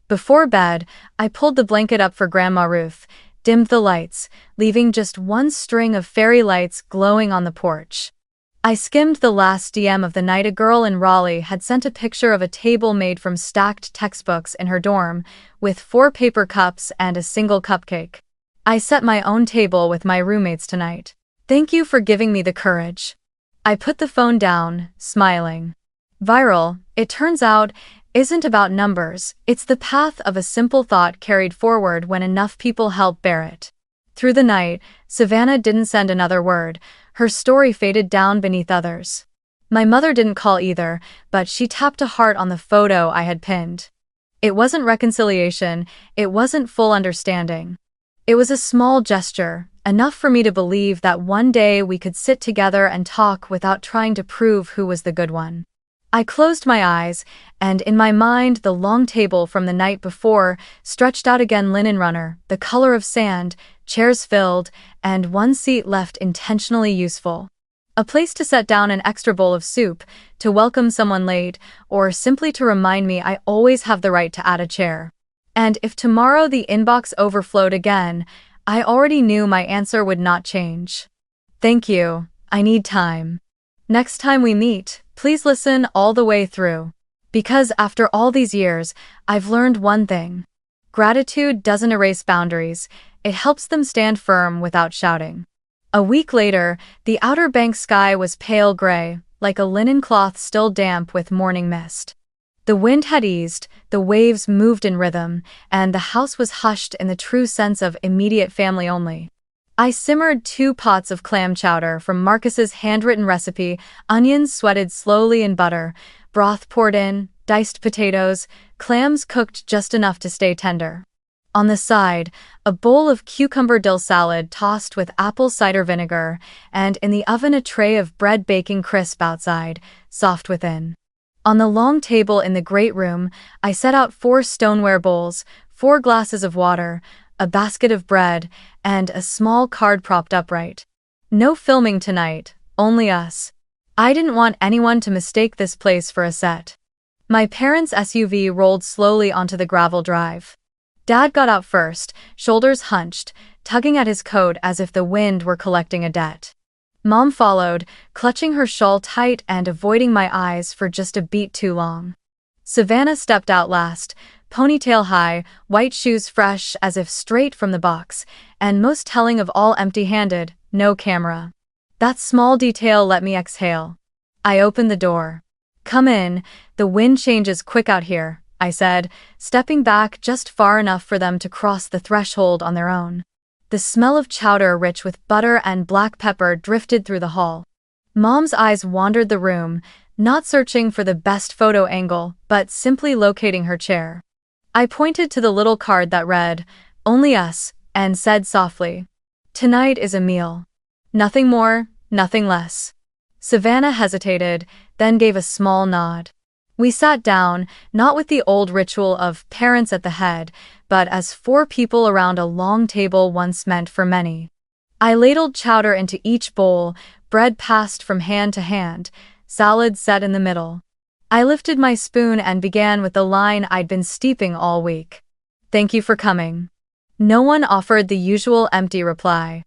Before bed, I pulled the blanket up for Grandma Ruth, dimmed the lights, leaving just one string of fairy lights glowing on the porch. I skimmed the last DM of the night. A girl in Raleigh had sent a picture of a table made from stacked textbooks in her dorm, with 4 paper cups and a single cupcake. I set my own table with my roommates tonight. Thank you for giving me the courage. I put the phone down, smiling. Viral, it turns out, isn't about numbers, it's the path of a simple thought carried forward when enough people help bear it. Through the night, Savannah didn't send another word. Her story faded down beneath others. My mother didn't call either, but she tapped a heart on the photo I had pinned. It wasn't reconciliation, it wasn't full understanding. It was a small gesture, enough for me to believe that one day we could sit together and talk without trying to prove who was the good one. I closed my eyes, and in my mind the long table from the night before stretched out again, linen runner, the color of sand, chairs filled, and one seat left intentionally useful. A place to set down an extra bowl of soup, to welcome someone late, or simply to remind me I always have the right to add a chair. And if tomorrow the inbox overflowed again, I already knew my answer would not change. Thank you, I need time. Next time we meet, please listen all the way through. Because after all these years, I've learned one thing. Gratitude doesn't erase boundaries, it helps them stand firm without shouting. A week later, the Outer Banks sky was pale gray, like a linen cloth still damp with morning mist. The wind had eased, the waves moved in rhythm, and the house was hushed in the true sense of immediate family only. I simmered 2 pots of clam chowder from Marcus's handwritten recipe, onions sweated slowly in butter, broth poured in, diced potatoes, clams cooked just enough to stay tender. On the side, a bowl of cucumber dill salad tossed with apple cider vinegar, and in the oven a tray of bread baking crisp outside, soft within. On the long table in the great room, I set out 4 stoneware bowls, 4 glasses of water, a basket of bread, and a small card propped upright. No filming tonight, only us. I didn't want anyone to mistake this place for a set. My parents' SUV rolled slowly onto the gravel drive. Dad got out first, shoulders hunched, tugging at his coat as if the wind were collecting a debt. Mom followed, clutching her shawl tight and avoiding my eyes for just a beat too long. Savannah stepped out last, ponytail high, white shoes fresh as if straight from the box, and most telling of all empty-handed, no camera. That small detail let me exhale. I opened the door. Come in, the wind changes quick out here, I said, stepping back just far enough for them to cross the threshold on their own. The smell of chowder rich with butter and black pepper drifted through the hall. Mom's eyes wandered the room, not searching for the best photo angle, but simply locating her chair. I pointed to the little card that read, "Only us," and said softly, "Tonight is a meal. Nothing more, nothing less." Savannah hesitated, then gave a small nod. We sat down, not with the old ritual of parents at the head, but as 4 people around a long table once meant for many. I ladled chowder into each bowl, bread passed from hand to hand, salad set in the middle. I lifted my spoon and began with the line I'd been steeping all week. "Thank you for coming." No one offered the usual empty reply.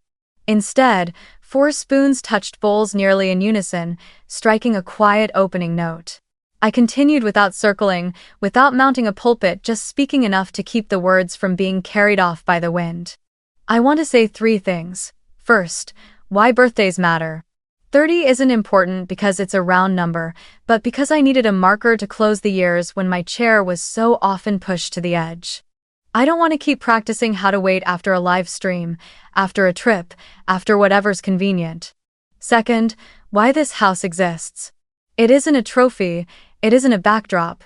Instead, 4 spoons touched bowls nearly in unison, striking a quiet opening note. I continued without circling, without mounting a pulpit, just speaking enough to keep the words from being carried off by the wind. I want to say 3 things. First, why birthdays matter. 30 isn't important because it's a round number, but because I needed a marker to close the years when my chair was so often pushed to the edge. I don't want to keep practicing how to wait after a live stream, after a trip, after whatever's convenient. Second, why this house exists. It isn't a trophy, it isn't a backdrop.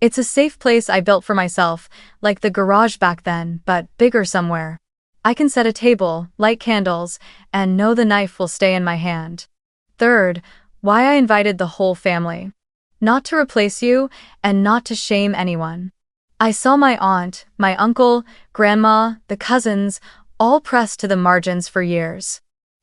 It's a safe place I built for myself, like the garage back then, but bigger somewhere. I can set a table, light candles, and know the knife will stay in my hand. Third, why I invited the whole family. Not to replace you, and not to shame anyone. I saw my aunt, my uncle, grandma, the cousins, all pressed to the margins for years.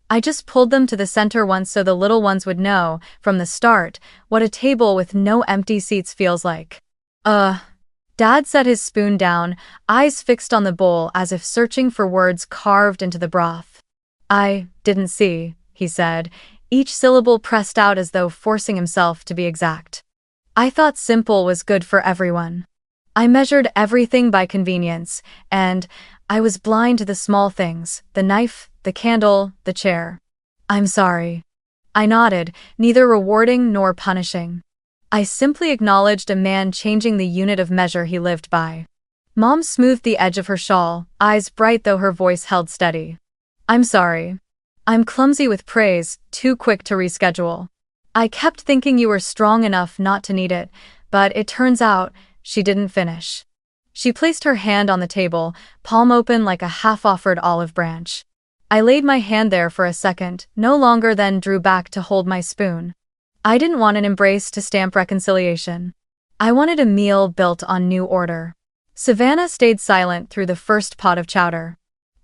I just pulled them to the center once so the little ones would know, from the start, what a table with no empty seats feels like. Dad set his spoon down, eyes fixed on the bowl as if searching for words carved into the broth. "I didn't see," he said, each syllable pressed out as though forcing himself to be exact. "I thought simple was good for everyone. I measured everything by convenience, and I was blind to the small things, the knife, the candle, the chair. I'm sorry." I nodded, neither rewarding nor punishing. I simply acknowledged a man changing the unit of measure he lived by. Mom smoothed the edge of her shawl, eyes bright though her voice held steady. "I'm sorry. I'm clumsy with praise, too quick to reschedule. I kept thinking you were strong enough not to need it, but it turns out," she didn't finish. She placed her hand on the table, palm open like a half-offered olive branch. I laid my hand there for a second, no longer, then drew back to hold my spoon. I didn't want an embrace to stamp reconciliation. I wanted a meal built on new order. Savannah stayed silent through the first pot of chowder.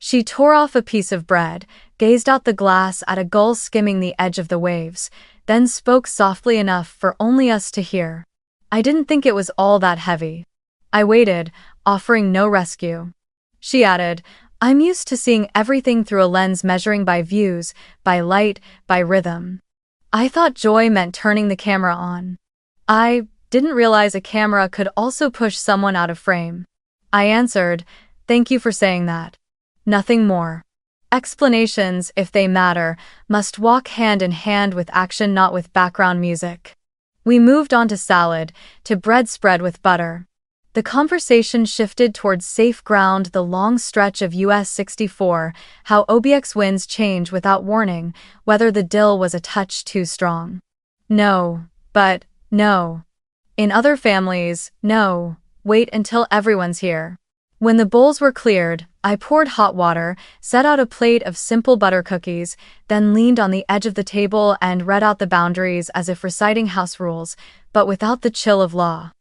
She tore off a piece of bread, gazed out the glass at a gull skimming the edge of the waves, then spoke softly enough for only us to hear. I didn't think it was all that heavy. I waited, offering no rescue. She added, I'm used to seeing everything through a lens measuring by views, by light, by rhythm. I thought joy meant turning the camera on. I didn't realize a camera could also push someone out of frame. I answered, thank you for saying that. Nothing more. Explanations, if they matter, must walk hand in hand with action, not with background music. We moved on to salad, to bread spread with butter. The conversation shifted towards safe ground, the long stretch of US 64, how OBX winds change without warning, whether the dill was a touch too strong. No, but, no. In other families, no, wait until everyone's here. When the bowls were cleared, I poured hot water, set out a plate of simple butter cookies, then leaned on the edge of the table and read out the boundaries as if reciting house rules, but without the chill of law.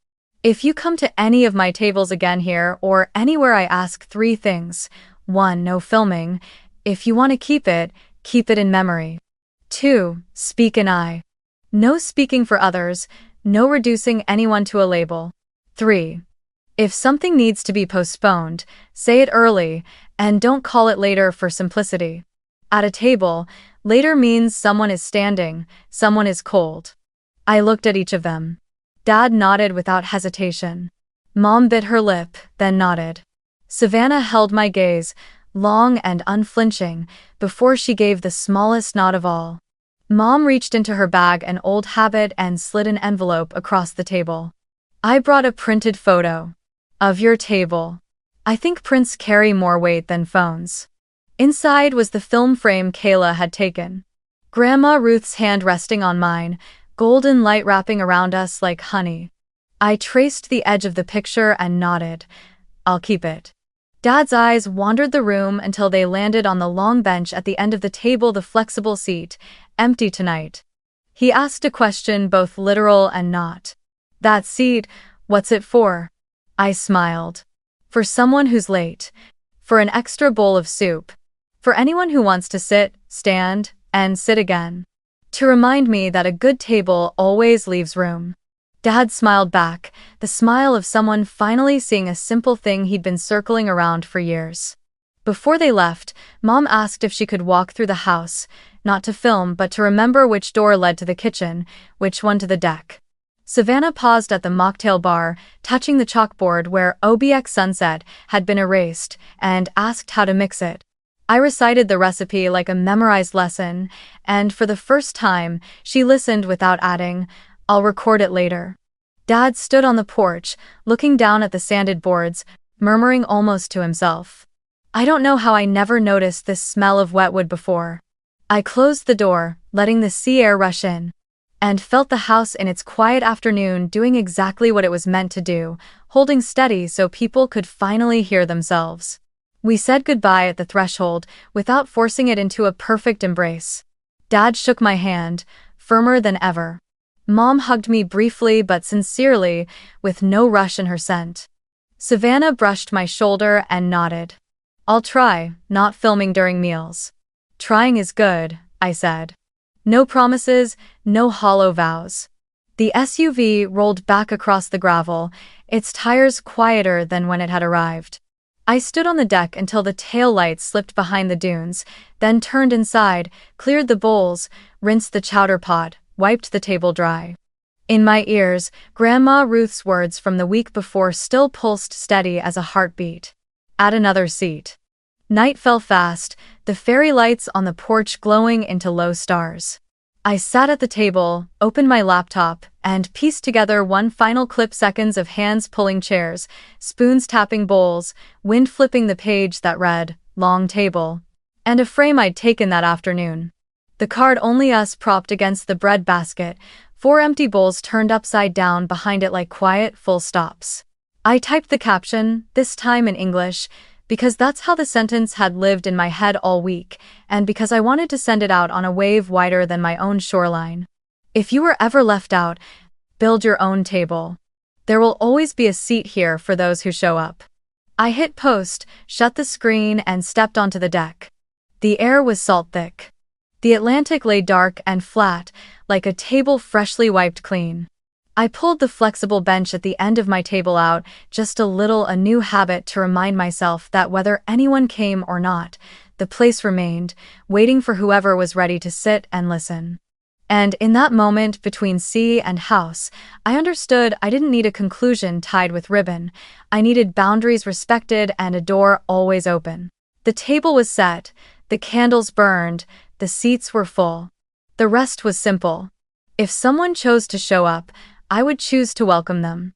If you come to any of my tables again here or anywhere, I ask 3 things. 1. No filming. If you want to keep it in memory. 2. Speak in I. No speaking for others, no reducing anyone to a label. 3. If something needs to be postponed, say it early, and don't call it later for simplicity. At a table, later means someone is standing, someone is cold. I looked at each of them. Dad nodded without hesitation. Mom bit her lip, then nodded. Savannah held my gaze, long and unflinching, before she gave the smallest nod of all. Mom reached into her bag, an old habit, and slid an envelope across the table. I brought a printed photo. Of your table. I think prints carry more weight than phones. Inside was the film frame Kayla had taken. Grandma Ruth's hand resting on mine, golden light wrapping around us like honey. I traced the edge of the picture and nodded. I'll keep it. Dad's eyes wandered the room until they landed on the long bench at the end of the table, the flexible seat, empty tonight. He asked a question both literal and not. That seat, what's it for? I smiled. For someone who's late. For an extra bowl of soup. For anyone who wants to sit, stand, and sit again. To remind me that a good table always leaves room. Dad smiled back, the smile of someone finally seeing a simple thing he'd been circling around for years. Before they left, Mom asked if she could walk through the house, not to film but to remember which door led to the kitchen, which one to the deck. Savannah paused at the mocktail bar, touching the chalkboard where OBX Sunset had been erased, and asked how to mix it. I recited the recipe like a memorized lesson, and for the first time, she listened without adding, I'll record it later. Dad stood on the porch, looking down at the sanded boards, murmuring almost to himself. I don't know how I never noticed this smell of wet wood before. I closed the door, letting the sea air rush in, and felt the house in its quiet afternoon doing exactly what it was meant to do, holding steady so people could finally hear themselves. We said goodbye at the threshold, without forcing it into a perfect embrace. Dad shook my hand, firmer than ever. Mom hugged me briefly but sincerely, with no rush in her scent. Savannah brushed my shoulder and nodded. I'll try, not filming during meals. Trying is good, I said. No promises, no hollow vows. The SUV rolled back across the gravel, its tires quieter than when it had arrived. I stood on the deck until the tail lights slipped behind the dunes, then turned inside, cleared the bowls, rinsed the chowder pot, wiped the table dry. In my ears, Grandma Ruth's words from the week before still pulsed steady as a heartbeat. Add another seat. Night fell fast, the fairy lights on the porch glowing into low stars. I sat at the table, opened my laptop, and pieced together one final clip, seconds of hands pulling chairs, spoons tapping bowls, wind flipping the page that read, long table, and a frame I'd taken that afternoon. The card only us propped against the bread basket, 4 empty bowls turned upside down behind it like quiet full stops. I typed the caption, this time in English, because that's how the sentence had lived in my head all week, and because I wanted to send it out on a wave wider than my own shoreline. If you were ever left out, build your own table. There will always be a seat here for those who show up. I hit post, shut the screen, and stepped onto the deck. The air was salt-thick. The Atlantic lay dark and flat, like a table freshly wiped clean. I pulled the flexible bench at the end of my table out, just a new habit to remind myself that whether anyone came or not, the place remained, waiting for whoever was ready to sit and listen. And in that moment between sea and house, I understood I didn't need a conclusion tied with ribbon. I needed boundaries respected and a door always open. The table was set, the candles burned, the seats were full. The rest was simple. If someone chose to show up, I would choose to welcome them.